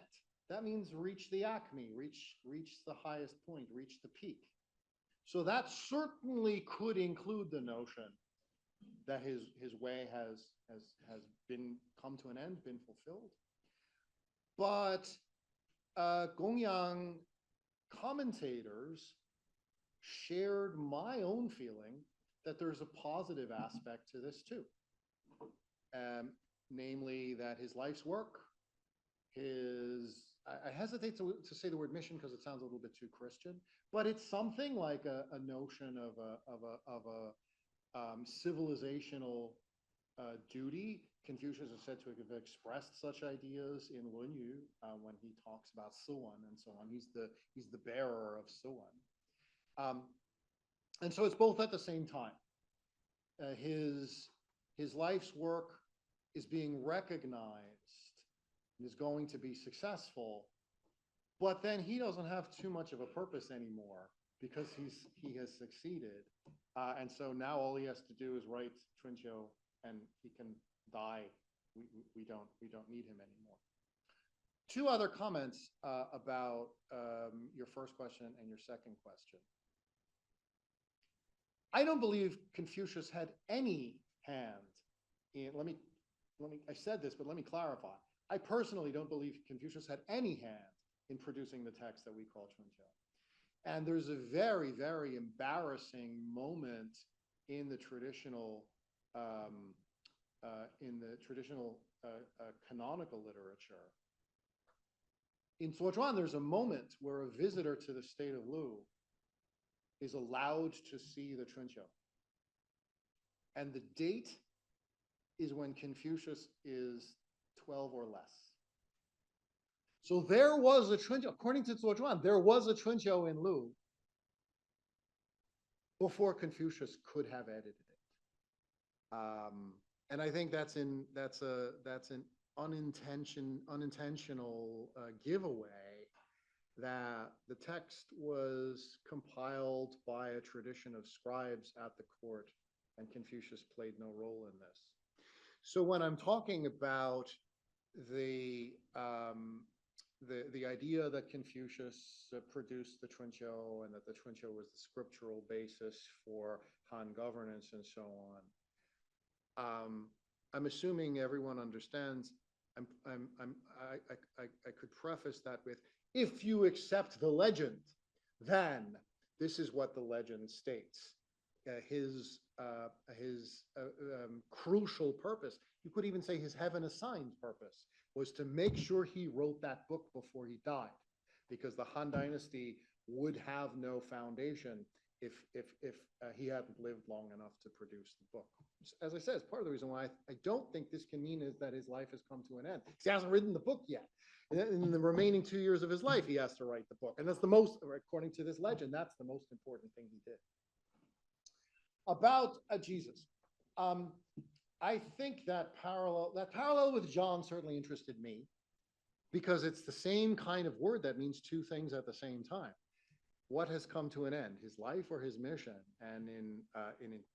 That means reach the acme, reach the highest point, reach the peak. So that certainly could include the notion that his way has been come to an end, been fulfilled. But Gongyang commentators shared my own feeling that there's a positive aspect to this too. Namely that his life's work, I hesitate to say the word mission because it sounds a little bit too Christian, but it's something like a notion of a civilizational duty. Confucius is said to have expressed such ideas in Lun Yu when he talks about suwang and so on. He's the bearer of suwang, and so it's both at the same time. His life's work is being recognized and is going to be successful, but then he doesn't have too much of a purpose anymore because he has succeeded. And so now all he has to do is write Chunqiu and he can die. We don't need him anymore. Two other comments about your first question and your second question. I don't believe Confucius had any hand in, I said this, but let me clarify. I personally don't believe Confucius had any hand in producing the text that we call Chunqiu. And there's a very, very embarrassing moment in the traditional canonical literature. In Zuozhuan, there's a moment where a visitor to the state of Lu is allowed to see the Chunqiu. And the date is when Confucius is 12 or less. So there was a Chunqiu, according to Zuozhuan, there was a Chunqiu in Lu before Confucius could have edited it. And I think that's an unintentional giveaway that the text was compiled by a tradition of scribes at the court, and Confucius played no role in this. So when I'm talking about the idea that Confucius produced the Chunqiu and that the Chunqiu was the scriptural basis for Han governance and so on, I'm assuming everyone understands. I could preface that with, if you accept the legend, then this is what the legend states. His crucial purpose, you could even say his heaven-assigned purpose, was to make sure he wrote that book before he died, because the Han Dynasty would have no foundation if he hadn't lived long enough to produce the book. As I said, it's part of the reason why I don't think this can mean is that his life has come to an end. He hasn't written the book yet. In the remaining 2 years of his life, he has to write the book. And that's the most, according to this legend, that's the most important thing he did. About Jesus. I think that parallel with John certainly interested me, because it's the same kind of word that means two things at the same time. What has come to an end, his life or his mission? And in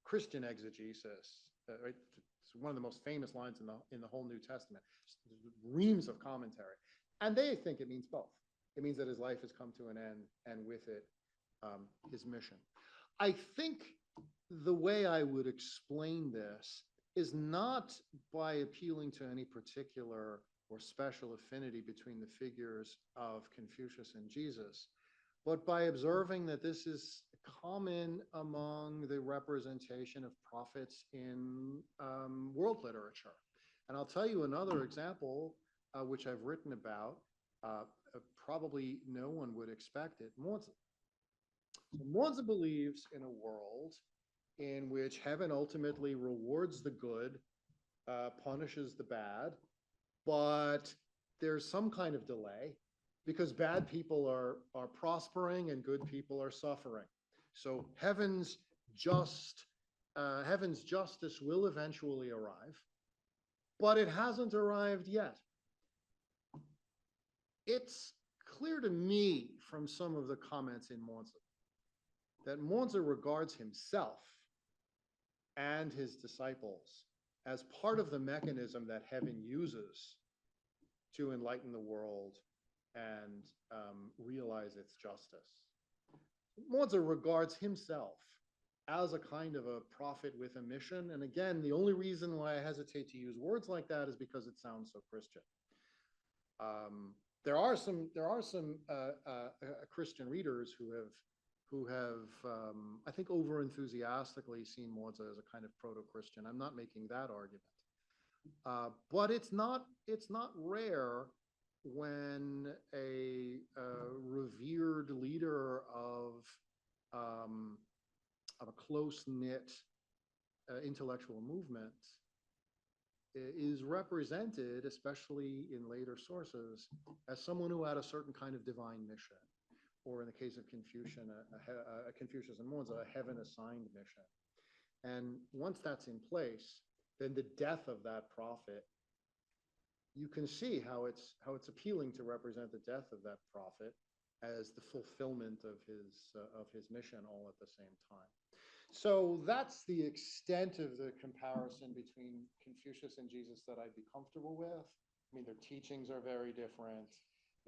Christian exegesis, right, it's one of the most famous lines in the whole New Testament. There's reams of commentary, and they think it means both. It means that his life has come to an end, and with it, his mission. I think the way I would explain this is not by appealing to any particular or special affinity between the figures of Confucius and Jesus, but by observing that this is common among the representation of prophets in world literature. And I'll tell you another example, which I've written about. Probably no one would expect it. Monza believes in a world in which heaven ultimately rewards the good, punishes the bad, but there's some kind of delay because bad people are prospering and good people are suffering. So heaven's justice will eventually arrive, but it hasn't arrived yet. It's clear to me from some of the comments in Monza that Monza regards himself and his disciples as part of the mechanism that heaven uses to enlighten the world and realize its justice. Monza regards himself as a kind of a prophet with a mission. And again, the only reason why I hesitate to use words like that is because it sounds so Christian. There are some Christian readers who have I think over enthusiastically seen Monza as a kind of proto-Christian. I'm not making that argument, but it's not rare when a revered leader of a close-knit intellectual movement is represented, especially in later sources, as someone who had a certain kind of divine mission, or in the case of Confucius and Monza, a heaven-assigned mission. And once that's in place, then the death of that prophet, you can see how it's appealing to represent the death of that prophet as the fulfillment of his mission all at the same time. So that's the extent of the comparison between Confucius and Jesus that I'd be comfortable with. I mean, their teachings are very different.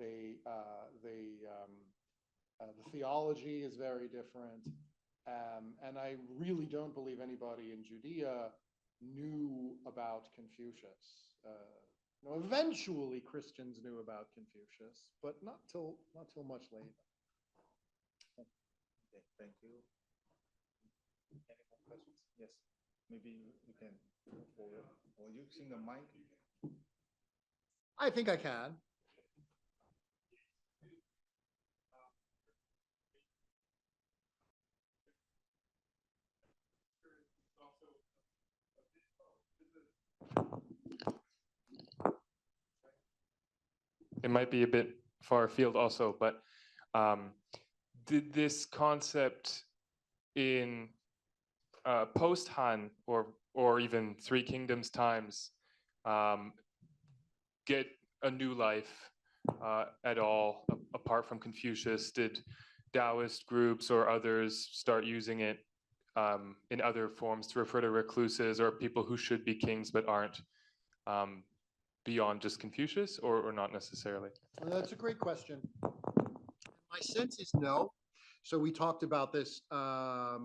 The theology is very different. And I really don't believe anybody in Judea knew about Confucius. Eventually Christians knew about Confucius, but not till much later. Okay, thank you. Any more questions? Yes, maybe you can move forward. Or using the mic. I think I can. It might be a bit far afield also, but did this concept in post-Han or even Three Kingdoms times get a new life at all, apart from Confucius? Did Taoist groups or others start using it in other forms to refer to recluses or people who should be kings but aren't, beyond just Confucius, or not necessarily? Well, that's a great question. My sense is no. So we talked about this at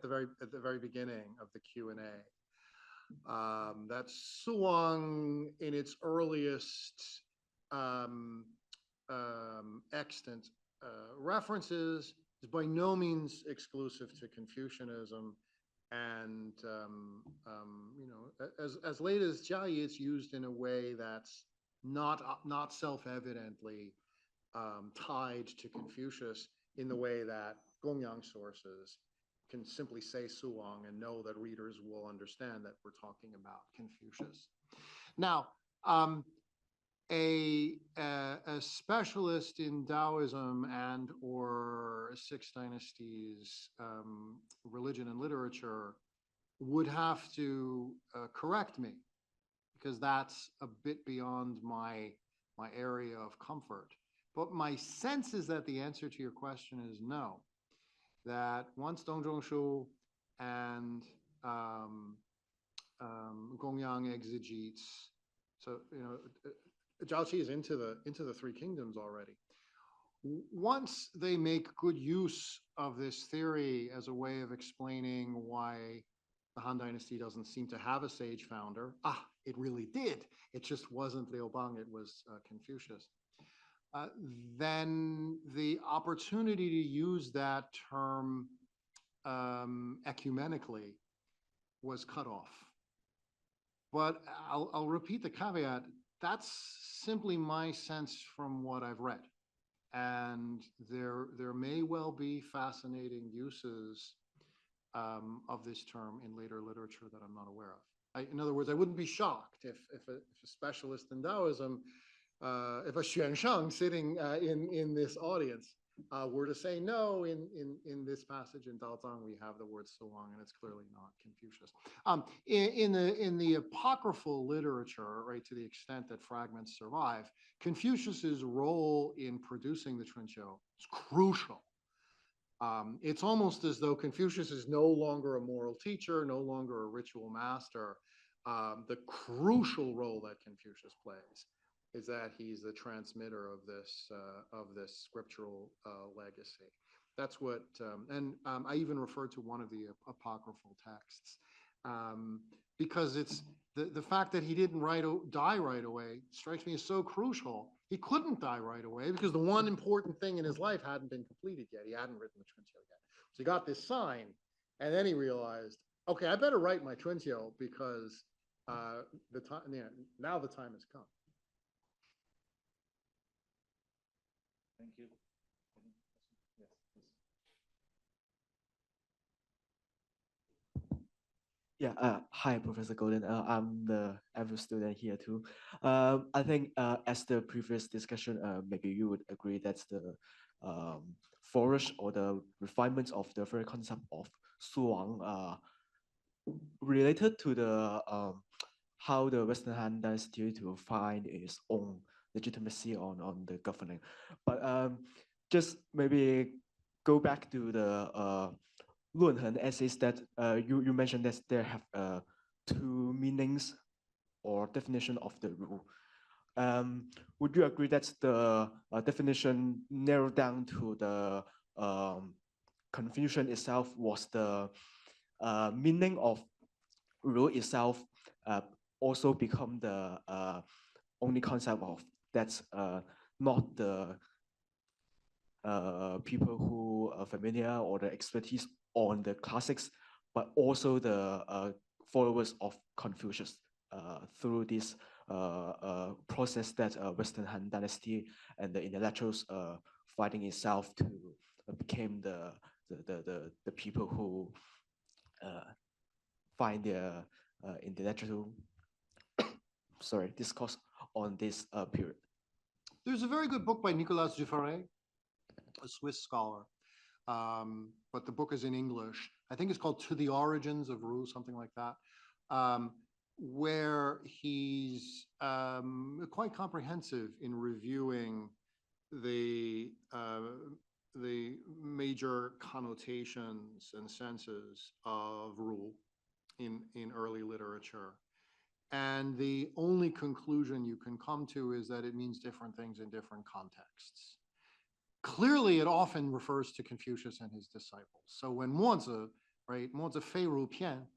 the very beginning of the Q&A. That suwang in its earliest extant references is by no means exclusive to Confucianism. And as late as Jiayi, it's used in a way that's not self-evidently tied to Confucius in the way that Gongyang sources can simply say suwang and know that readers will understand that we're talking about Confucius. Now, a specialist in Taoism and or Six Dynasties religion and literature would have to correct me, because that's a bit beyond my area of comfort. But my sense is that the answer to your question is no, that once Dong Zhongshu and Gongyang exegetes, so Zhao Qi is into the Three Kingdoms already. once they make good use of this theory as a way of explaining why the Han Dynasty doesn't seem to have a sage founder, it really did. It just wasn't Liu Bang, it was Confucius. Then the opportunity to use that term ecumenically was cut off. But I'll repeat the caveat. That's simply my sense from what I've read. And there may well be fascinating uses of this term in later literature that I'm not aware of. In other words, I wouldn't be shocked if a specialist in Taoism, if a Xuansheng sitting in this audience were to say, no, in this passage in Daozang, we have the word suwang, and it's clearly not Confucius. In the apocryphal literature, right, to the extent that fragments survive, Confucius's role in producing the Chunqiu is crucial. It's almost as though Confucius is no longer a moral teacher, no longer a ritual master. The crucial role that Confucius plays is that he's the transmitter of this scriptural legacy. That's what, and I even referred to one of the apocryphal texts because it's the fact that he didn't die right away strikes me as so crucial. He couldn't die right away because the one important thing in his life hadn't been completed yet. He hadn't written the Chunqiu yet. So he got this sign, and then he realized, okay, I better write my Chunqiu because now the time has come. Thank you. Yes, please. Yeah, hi, Professor Goldin. I'm the average student here too. I think as the previous discussion, maybe you would agree that's the flourish or the refinements of the very concept of suwang related to the how the Western Han Dynasty to find its own legitimacy on the governing. But just maybe go back to the Luanhen essays that you mentioned that there have two meanings or definition of the rule. Would you agree that the definition narrowed down to the Confucian itself was the meaning of rule itself also become the only concept of that's not the people who are familiar or the expertise on the classics, but also the followers of Confucius through this process that Western Han Dynasty and the intellectuals fighting itself to became the people who find their intellectual discourse on this period. There's a very good book by Nicolas Dufresne, a Swiss scholar, but the book is in English. I think it's called To the Origins of Rule, something like that, where he's quite comprehensive in reviewing the major connotations and senses of rule in early literature. And the only conclusion you can come to is that it means different things in different contexts. Clearly, it often refers to Confucius and his disciples. So when Mozi, right, Mozi Fei Ru Pian,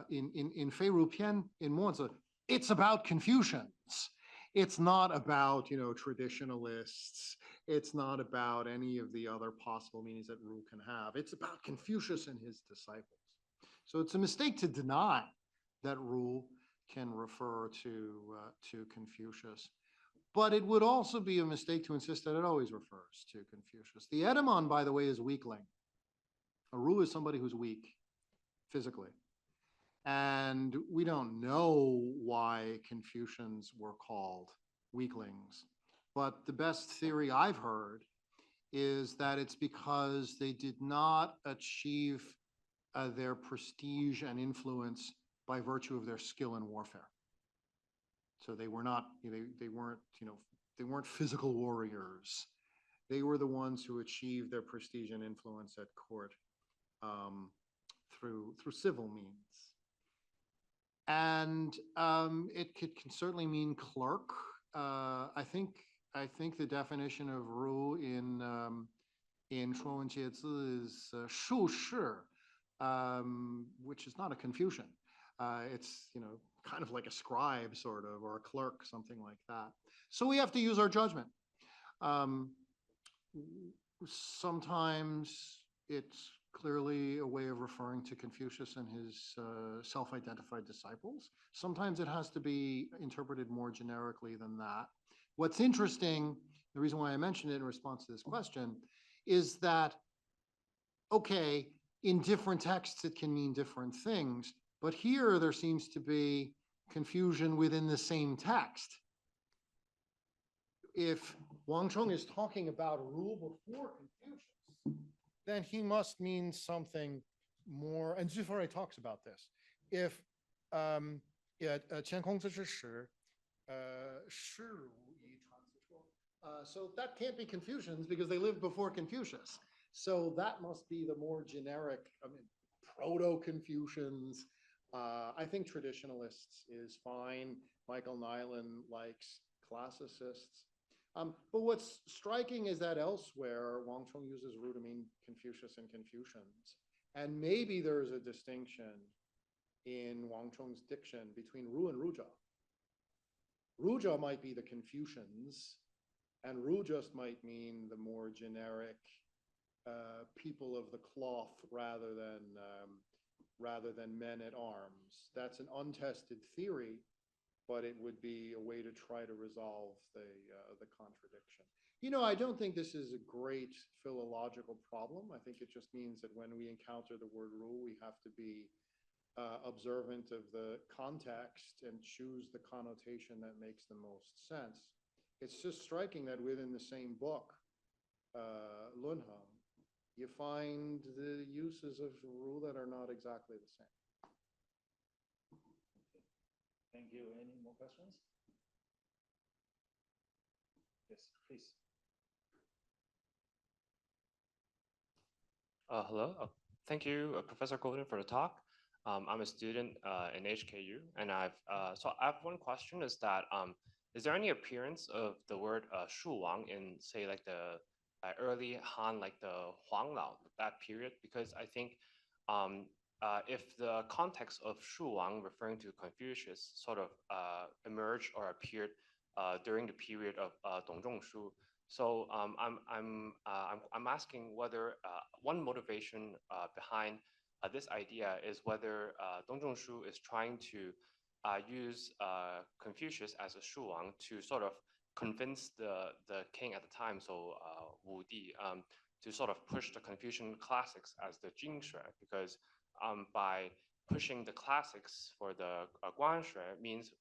in Fei Ru Pian, in Mozi, it's about Confucians. It's not about, traditionalists. It's not about any of the other possible meanings that rule can have. It's about Confucius and his disciples. So it's a mistake to deny that rule can refer to Confucius. But it would also be a mistake to insist that it always refers to Confucius. The etymon, by the way, is weakling. A rule is somebody who's weak physically. And we don't know why Confucians were called weaklings. But the best theory I've heard is that it's because they did not achieve their prestige and influence by virtue of their skill in warfare. So they were not, they weren't physical warriors. They were the ones who achieved their prestige and influence at court through civil means. And it can certainly mean clerk. I think I think the definition of ru in 说文解字 is 术士, which is not a Confucian. It's, kind of like a scribe sort of, or a clerk, something like that. So we have to use our judgment. Sometimes it's clearly a way of referring to Confucius and his self-identified disciples. Sometimes it has to be interpreted more generically than that. What's interesting, the reason why I mentioned it in response to this question, is that, okay, in different texts it can mean different things, but here there seems to be confusion within the same text. If Wang Chong is talking about rule before Confucius, then he must mean something more, and Zhifari talks about this. If 前孔子之时, 师儒以传子说, so that can't be Confucians because they lived before Confucius. So that must be the more generic, proto-Confucians. I think traditionalists is fine. Michael Nyland likes classicists. But what's striking is that elsewhere, Wang Chong uses ru to mean Confucius and Confucians. And maybe there's a distinction in Wang Chong's diction between ru and ruja. Ruja might be the Confucians, and ru just might mean the more generic people of the cloth rather than men at arms. That's an untested theory, but it would be a way to try to resolve the contradiction. I don't think this is a great philological problem. I think it just means that when we encounter the word rule, we have to be observant of the context and choose the connotation that makes the most sense. It's just striking that within the same book, Lunhe, you find the uses of rule that are not exactly the same. Thank you. Any more questions? Yes, please. Hello. Thank you, Professor Goldin, for the talk. I'm a student in HKU, and I have one question: is that is there any appearance of the word suwang in, say, like the early Han, like the Huanglao, that period? Because I think if the context of suwang referring to Confucius sort of emerged or appeared during the period of Dongzhongshu, so I'm asking whether one motivation behind this idea is whether Dongzhongshu is trying to use Confucius as a suwang to sort of convince the king at the time, so Wu Di, to sort of push the Confucian classics as the Jingshui, because by pushing the classics for the Guanshui means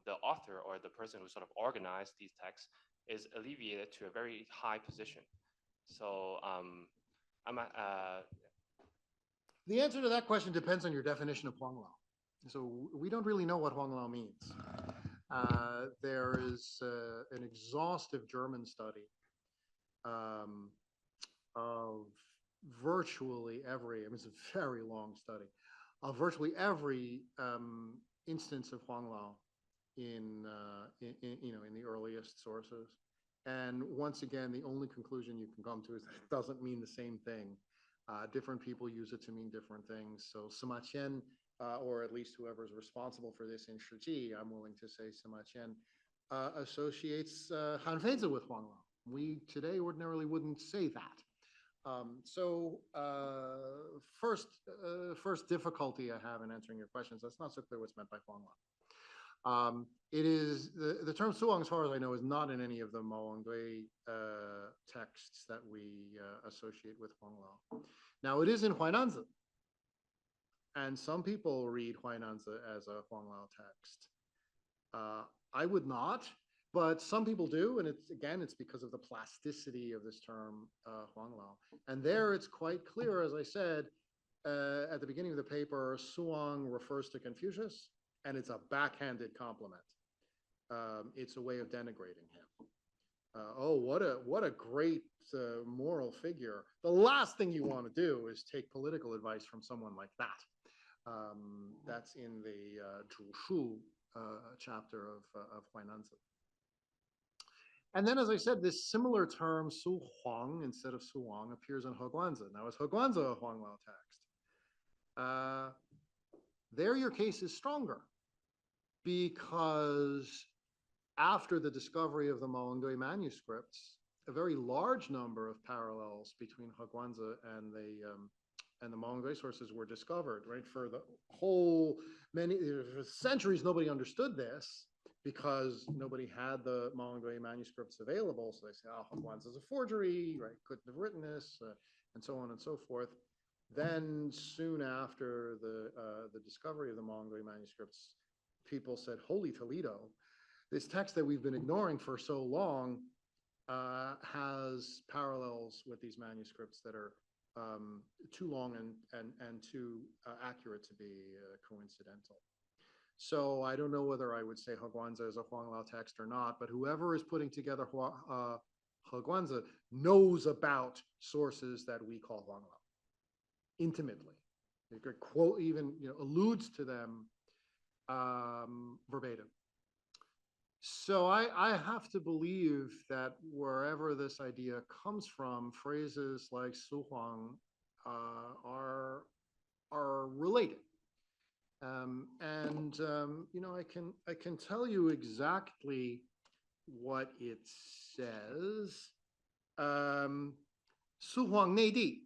the author or the person who sort of organized these texts is alleviated to a very high position. So the answer to that question depends on your definition of Huanglao. So we don't really know what Huanglao means. There is an exhaustive German study of virtually every, it's a very long study, of virtually every instance of Huanglao in the earliest sources. And once again, the only conclusion you can come to is that it doesn't mean the same thing. Different people use it to mean different things. So Sima Qian, or at least whoever's responsible for this in Shiji, I'm willing to say Sima Qian, associates Han Feizi with Huanglao. We today ordinarily wouldn't say that. So first difficulty I have in answering your questions, that's not so clear what's meant by Huanglao. It is, the term suwang, as far as I know, is not in any of the Maowangdui texts that we associate with Huanglao. Now, it is in Huainanzi, and some people read Huainanzi as a Huanglao text. I would not, but some people do, and it's because of the plasticity of this term, Huanglao. And there it's quite clear, as I said, at the beginning of the paper, suwang refers to Confucius, and it's a backhanded compliment. It's a way of denigrating him. Oh, what a great moral figure. The last thing you want to do is take political advice from someone like that. That's in the 主述 chapter of Huainanzi. And then, as I said, this similar term, suwang, instead of suwang, appears in Heguanzi. Now, is Heguanzi a Huanglao text? There, your case is stronger, because after the discovery of the Maungui manuscripts, a very large number of parallels between Heguanzi and the Maungui sources were discovered, right? For the whole for centuries, nobody understood this because nobody had the Maungui manuscripts available. So they say, oh, Heguanzi is a forgery, right? Couldn't have written this, and so on and so forth. Then soon after the discovery of the Maungui manuscripts, people said, holy Toledo, this text that we've been ignoring for so long has parallels with these manuscripts that are too long and too accurate to be coincidental. So I don't know whether I would say Heguanzi is a Huanglao text or not, but whoever is putting together Heguanzi knows about sources that we call Huanglao intimately. You could quote, even alludes to them verbatim. So I have to believe that wherever this idea comes from, phrases like suwang are related. I can tell you exactly what it says. Suwang nei di,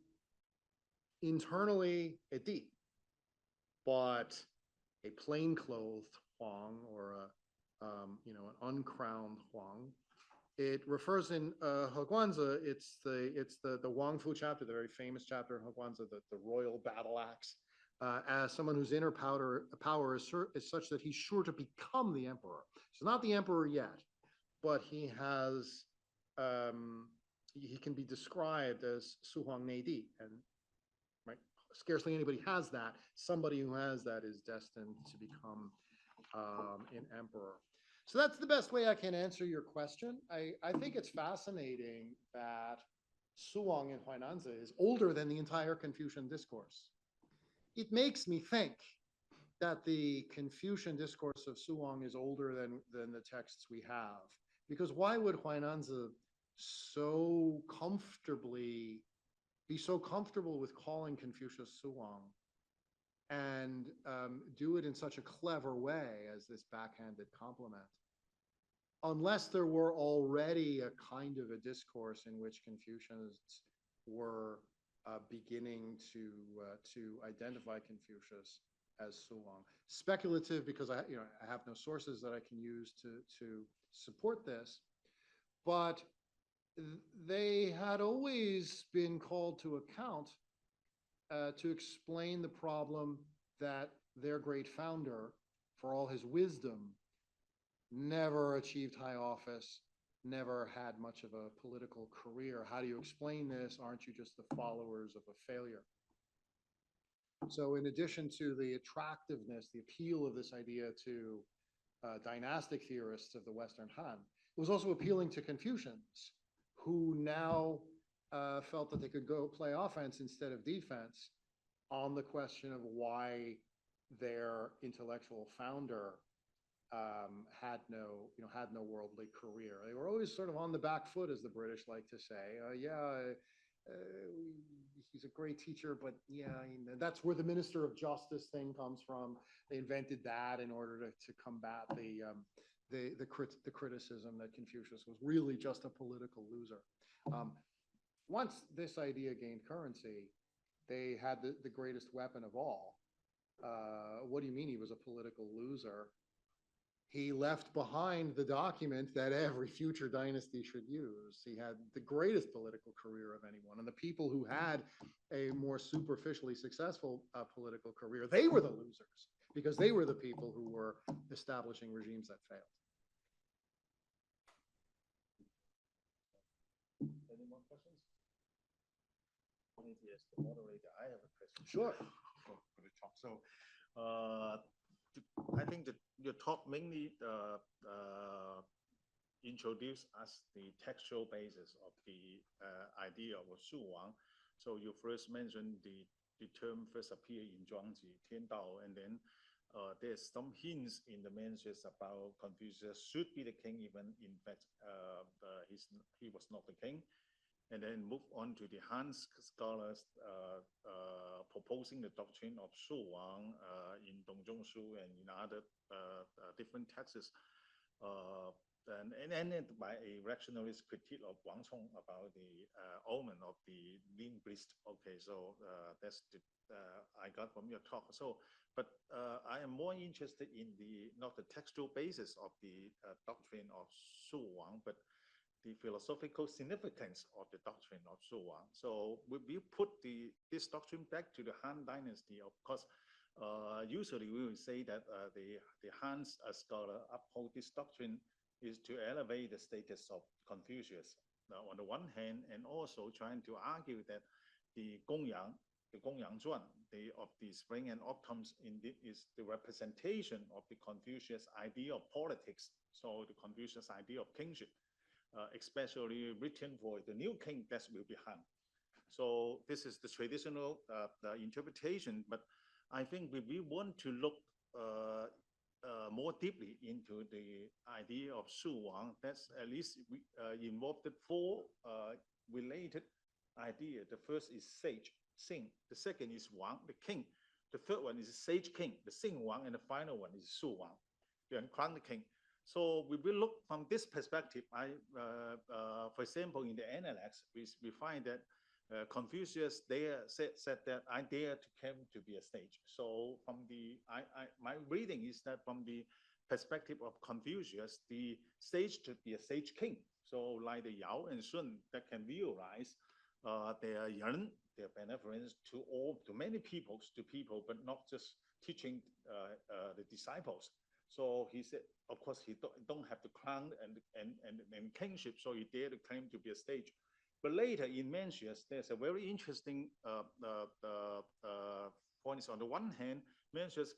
internally a di, but a plainclothed huang, or an uncrowned huang. It refers in Heguanzi, it's the Wang Fu chapter, the very famous chapter in Heguanzi, the royal battle axe, as someone whose inner power is such that he's sure to become the emperor. So not the emperor yet, but he has he can be described as Suwang nei di, and right, scarcely anybody has that. Somebody who has that is destined to become an emperor. So that's the best way I can answer your question. I think it's fascinating that suwang in Huainanzi is older than the entire Confucian discourse. It makes me think that the Confucian discourse of suwang is older than the texts we have. Because why would Huainanzi be so comfortable with calling Confucius suwang and do it in such a clever way as this backhanded compliment, unless there were already a kind of a discourse in which Confucians were beginning to identify Confucius as suwang. Speculative, because I have no sources that I can use to support this, but they had always been called to account to explain the problem that their great founder, for all his wisdom, never achieved high office, never had much of a political career. How do you explain this? Aren't you just the followers of a failure? So in addition to the attractiveness, the appeal of this idea to dynastic theorists of the Western Han, it was also appealing to Confucians, who now felt that they could go play offense instead of defense on the question of why their intellectual founder had no worldly career. They were always sort of on the back foot, as the British like to say. He's a great teacher, but that's where the Minister of Justice thing comes from. They invented that in order to combat the criticism that Confucius was really just a political loser. Once this idea gained currency, they had the greatest weapon of all. What do you mean he was a political loser? He left behind the document that every future dynasty should use. He had the greatest political career of anyone. And the people who had a more superficially successful political career, they were the losers, because they were the people who were establishing regimes that failed. Any more questions? Yes, the moderator, I have a question. Sure. For the talk. So I think that your talk mainly introduced us the textual basis of the idea of suwang. So you first mentioned the term first appeared in Zhuangzi, Tiandao, and then there's some hints in the manuscripts about Confucius should be the king, even in fact he was not the king. And then move on to the Han scholars proposing the doctrine of suwang in Dongjong Shu and in other different texts. And ended by a rationalist critique of Wang Chong about the omen of the linguist. Okay, so that's the I got from your talk. So, but I am more interested in the not the textual basis of the doctrine of suwang, but the philosophical significance of the doctrine of suwang. So we put this doctrine back to the Han Dynasty. Of course, usually we will say that the Han scholar uphold this doctrine is to elevate the status of Confucius on the one hand, and also trying to argue that the Gongyang Zhuan, of the spring and autumns, is the representation of the Confucius idea of politics. So the Confucius idea of kingship, especially written for the new king that will be Han. So this is the traditional interpretation, but I think we want to look more deeply into the idea of suwang. That's at least involved four related ideas. The first is sage, Sing. The second is Wang, the king. The third one is sage king, the Sing Wang, and the final one is Suwang, the Uncrowned king. So we will look from this perspective. For example, in the Analects, we find that Confucius there said that I dare to come to be a sage. So from my reading is that from the perspective of Confucius, the sage should be a sage king. So like the Yao and Sun that can realize their yan, their benevolence to many people, but not just teaching the disciples. So he said, of course, he don't have the crown and kingship, so he dared to claim to be a sage. But later in Mencius, there's a very interesting points. On the one hand, Mencius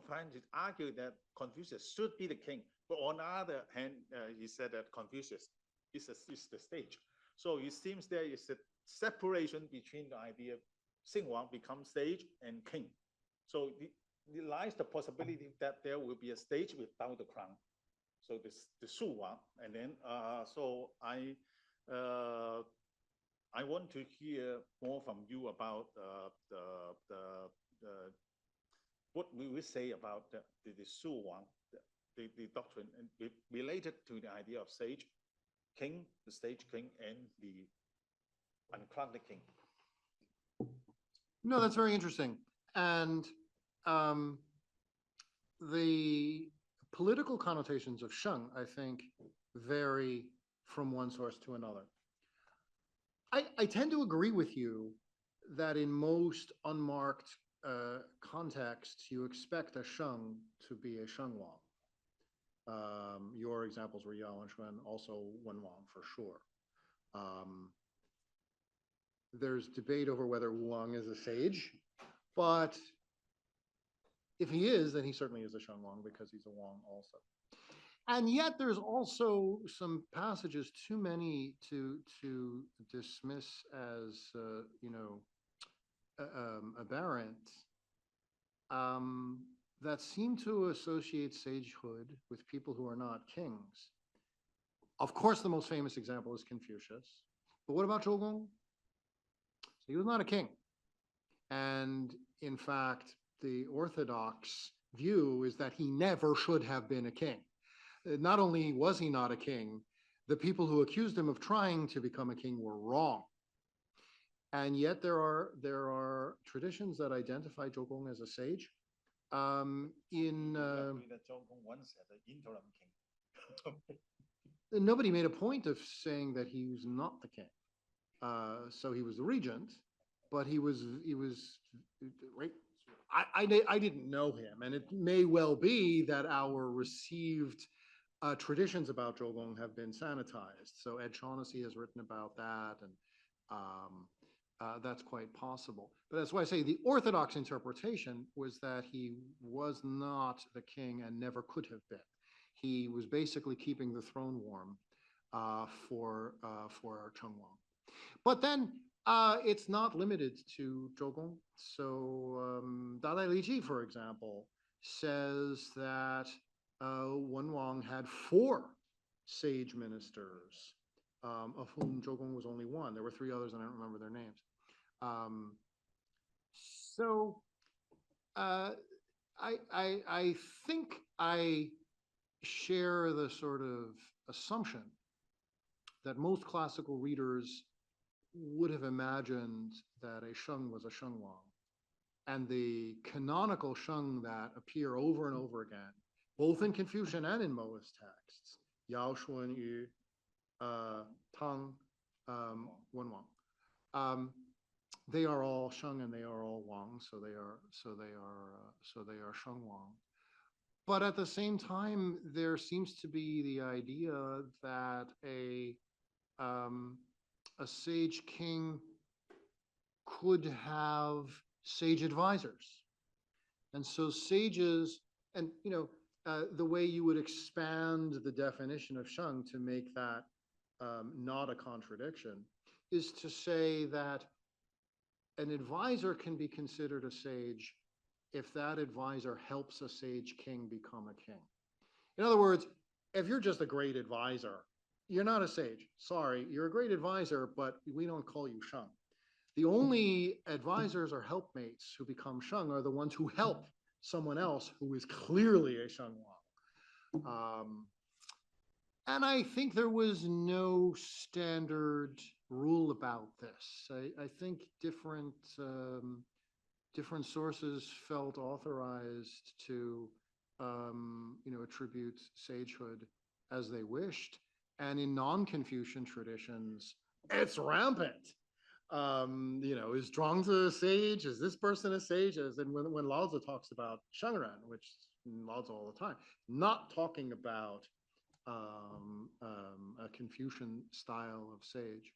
trying to argue that Confucius should be the king, but on the other hand, he said that Confucius is the sage. So it seems there is a separation between the idea of Xingwang becomes sage and king. So there lies the possibility that there will be a stage without the crown. So the Suwang, and then so I want to hear more from you about what we will say about the Suwang, the doctrine, and related to the idea of sage king, the sage king, and the uncrowned king. No, that's very interesting. And the political connotations of Sheng, I think, vary from one source to another. I tend to agree with you that in most unmarked contexts, you expect a Sheng to be a Shengwang. Your examples were Yao and Xuan, also Wenwang for sure. There's debate over whether Wang is a sage, but if he is, then he certainly is a Shengwang because he's a Wang also. And yet there's also some passages, too many to dismiss as, aberrant, that seem to associate sagehood with people who are not kings. Of course, the most famous example is Confucius. But what about Zhou Gong? He was not a king. And in fact, the orthodox view is that he never should have been a king. Not only was he not a king, the people who accused him of trying to become a king were wrong. And yet there are traditions that identify Zhou Gong as a sage. Nobody made a point of saying that he was not the king. So he was the regent, but he was right. I didn't know him, and it may well be that our received traditions about Zhou Gong have been sanitized. So Ed Shaughnessy has written about that, and that's quite possible. But that's why I say the orthodox interpretation was that he was not the king and never could have been. He was basically keeping the throne warm for Chengwang. But then it's not limited to Zhou Gong. So Dalai Liji, for example, says that Wenwang had 4 sage ministers, of whom Zhougong was only one. There were 3 others, and I don't remember their names. I think I share the sort of assumption that most classical readers would have imagined that a sheng was a shengwang. And the canonical sheng that appear over and over again, both in Confucian and in Moa's texts, Yao Shun Yu, Tang, Wenwang, they are all sheng and they are all wang, so they are shengwang. But at the same time, there seems to be the idea that a sage king could have sage advisors. And so sages, and the way you would expand the definition of sheng to make that not a contradiction is to say that an advisor can be considered a sage if that advisor helps a sage king become a king. In other words, if you're just a great advisor, you're not a sage. Sorry, you're a great advisor, but we don't call you sheng. The only advisors or helpmates who become sheng are the ones who help someone else who is clearly a shengwang. And I think there was no standard rule about this. I think different sources felt authorized to attribute sagehood as they wished. And in non-Confucian traditions, it's rampant. Is Zhuangzi a sage? Is this person a sage? And when Lao Tzu talks about Shengren, which Lao Tzu all the time, not talking about a Confucian style of sage.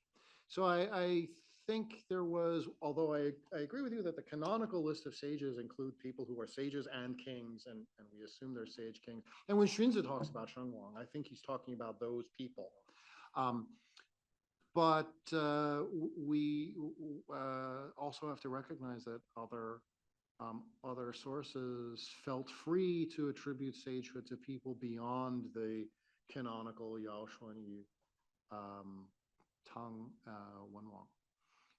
So I think there was, although I agree with you that the canonical list of sages include people who are sages and kings, and we assume they're sage kings. And when Xunzi talks about shengwang, I think he's talking about those people. But we also have to recognize that other sources felt free to attribute sagehood to people beyond the canonical Yao Shun Yu, Tang, Wenwang.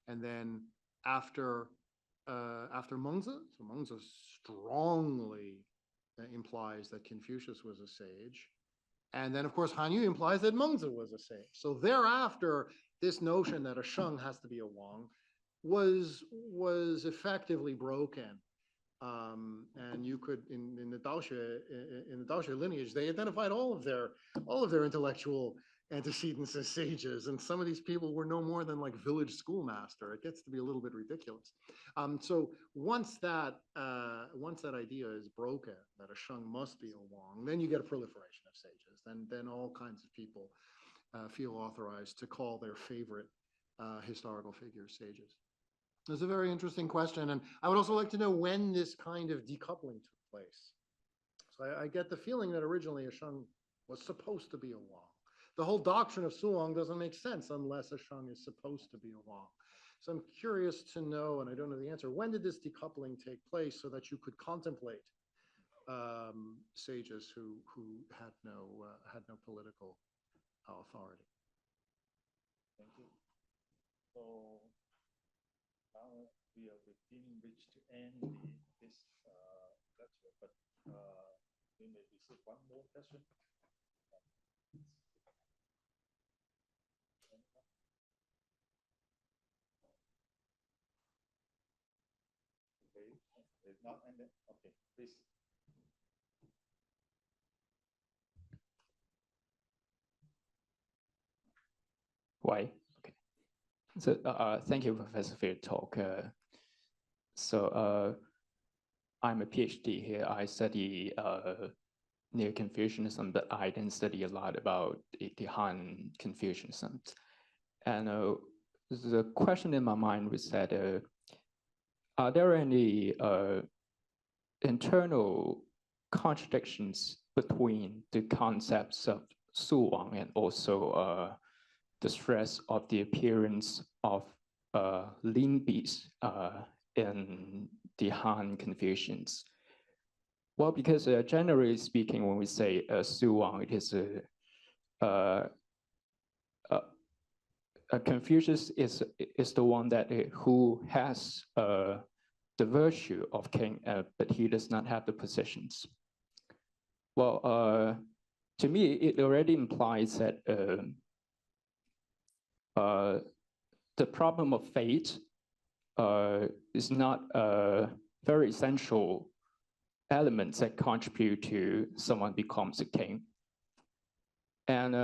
And then after Mengzi, so Mengzi strongly implies that Confucius was a sage. And then, of course, Han Yu implies that Mengzi was a sage. So thereafter, this notion that a sheng has to be a wang was effectively broken. And you could, in the Daoxue lineage, they identified all of their intellectual antecedents as sages, and some of these people were no more than like village schoolmaster. It gets to be a little bit ridiculous. So once that idea is broken, that a sheng must be a wang, then you get a proliferation of sages. Then all kinds of people feel authorized to call their favorite historical figures sages. It's a very interesting question, and I would also like to know when this kind of decoupling took place. So I get the feeling that originally a sheng was supposed to be a wang. The whole doctrine of suwang doesn't make sense unless a sheng is supposed to be a wang. So I'm curious to know, and I don't know the answer, when did this decoupling take place so that you could contemplate sages who had no political authority? Thank you. So now we are within which to end this lecture, but we may receive one more question. Okay, if not, and then, okay, please. Why? Okay. So thank you, Professor, for your talk. I'm a PhD here. I study Neo-Confucianism, but I didn't study a lot about the Han Confucianism. And the question in my mind was that, are there any internal contradictions between the concepts of suwang and also the stress of the appearance of lean beasts in the Han Confucians? Well, because generally speaking, when we say suwang, it is Confucius is the one that who has the virtue of king, but he does not have the positions. Well, to me, it already implies that the problem of fate is not a very essential elements that contribute to someone becomes a king. And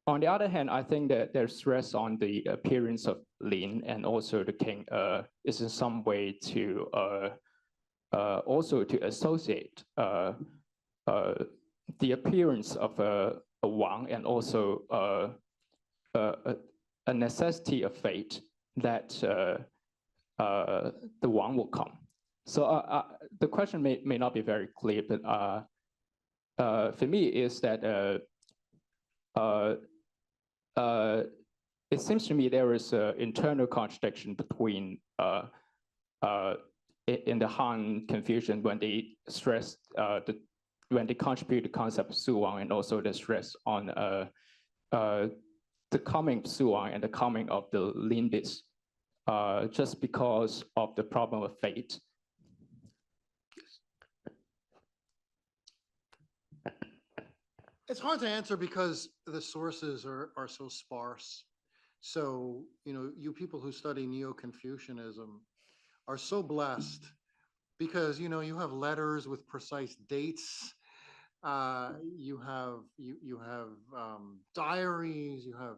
on the other hand, I think that there's stress on the appearance of Lin, and also the king is in some way to also to associate the appearance of a Wang, and also a necessity of fate that the Wang will come. So the question may not be very clear, but for me is that it seems to me there is an internal contradiction between in the Han Confucian when they stress when they contribute the concept of suwang, and also the stress on the coming of suwang and the coming of the lindis, just because of the problem of fate. It's hard to answer because the sources are so sparse. So, you people who study Neo-Confucianism are so blessed because, you have letters with precise dates. You have diaries. You have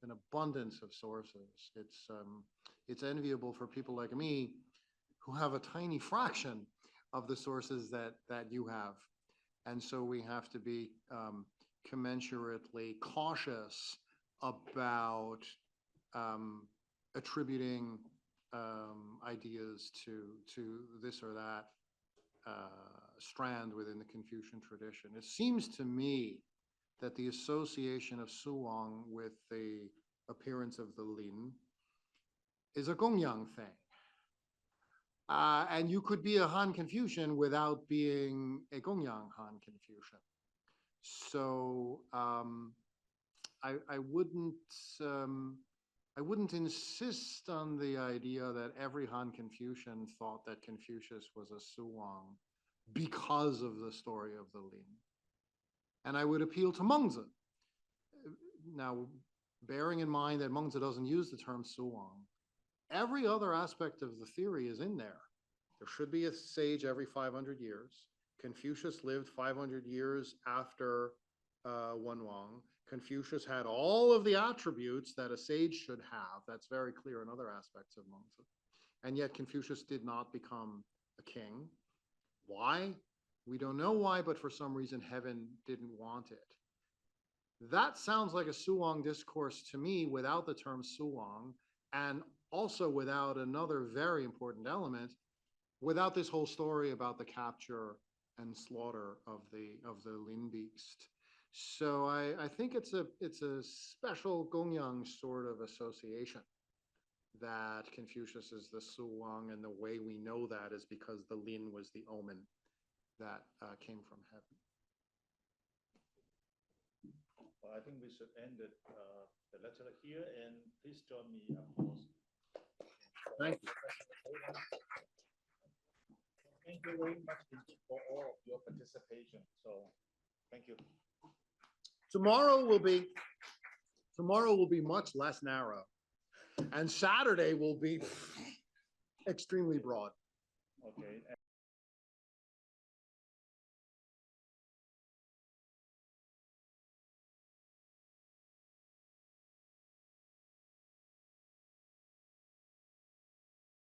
an abundance of sources. It's enviable for people like me who have a tiny fraction of the sources that you have. And so we have to be commensurately cautious about attributing ideas to this or that strand within the Confucian tradition. It seems to me that the association of suwang with the appearance of the lin is a gongyang thing. And you could be a Han Confucian without being a gongyang Han Confucian. So I wouldn't insist on the idea that every Han Confucian thought that Confucius was a suwang because of the story of the lin. And I would appeal to Mengzi. Now, bearing in mind that Mengzi doesn't use the term suwang, every other aspect of the theory is in there. There should be a sage every 500 years. Confucius lived 500 years after Wang. Confucius had all of the attributes that a sage should have. That's very clear in other aspects of Mengzi. And yet Confucius did not become a king. Why? We don't know why, but for some reason heaven didn't want it. That sounds like a suwang discourse to me without the term suwang, and also without another very important element, without this whole story about the capture and slaughter of the lin beast. So I think it's a special gongyang sort of association, that Confucius is the suwang, and the way we know that is because the lin was the omen that came from heaven. Well, I think we should end the lecture here, and please join me, of course. Thank you. Thank you very much for all of your participation. So, thank you. Tomorrow will be much less narrow, and Saturday will be extremely broad. Okay.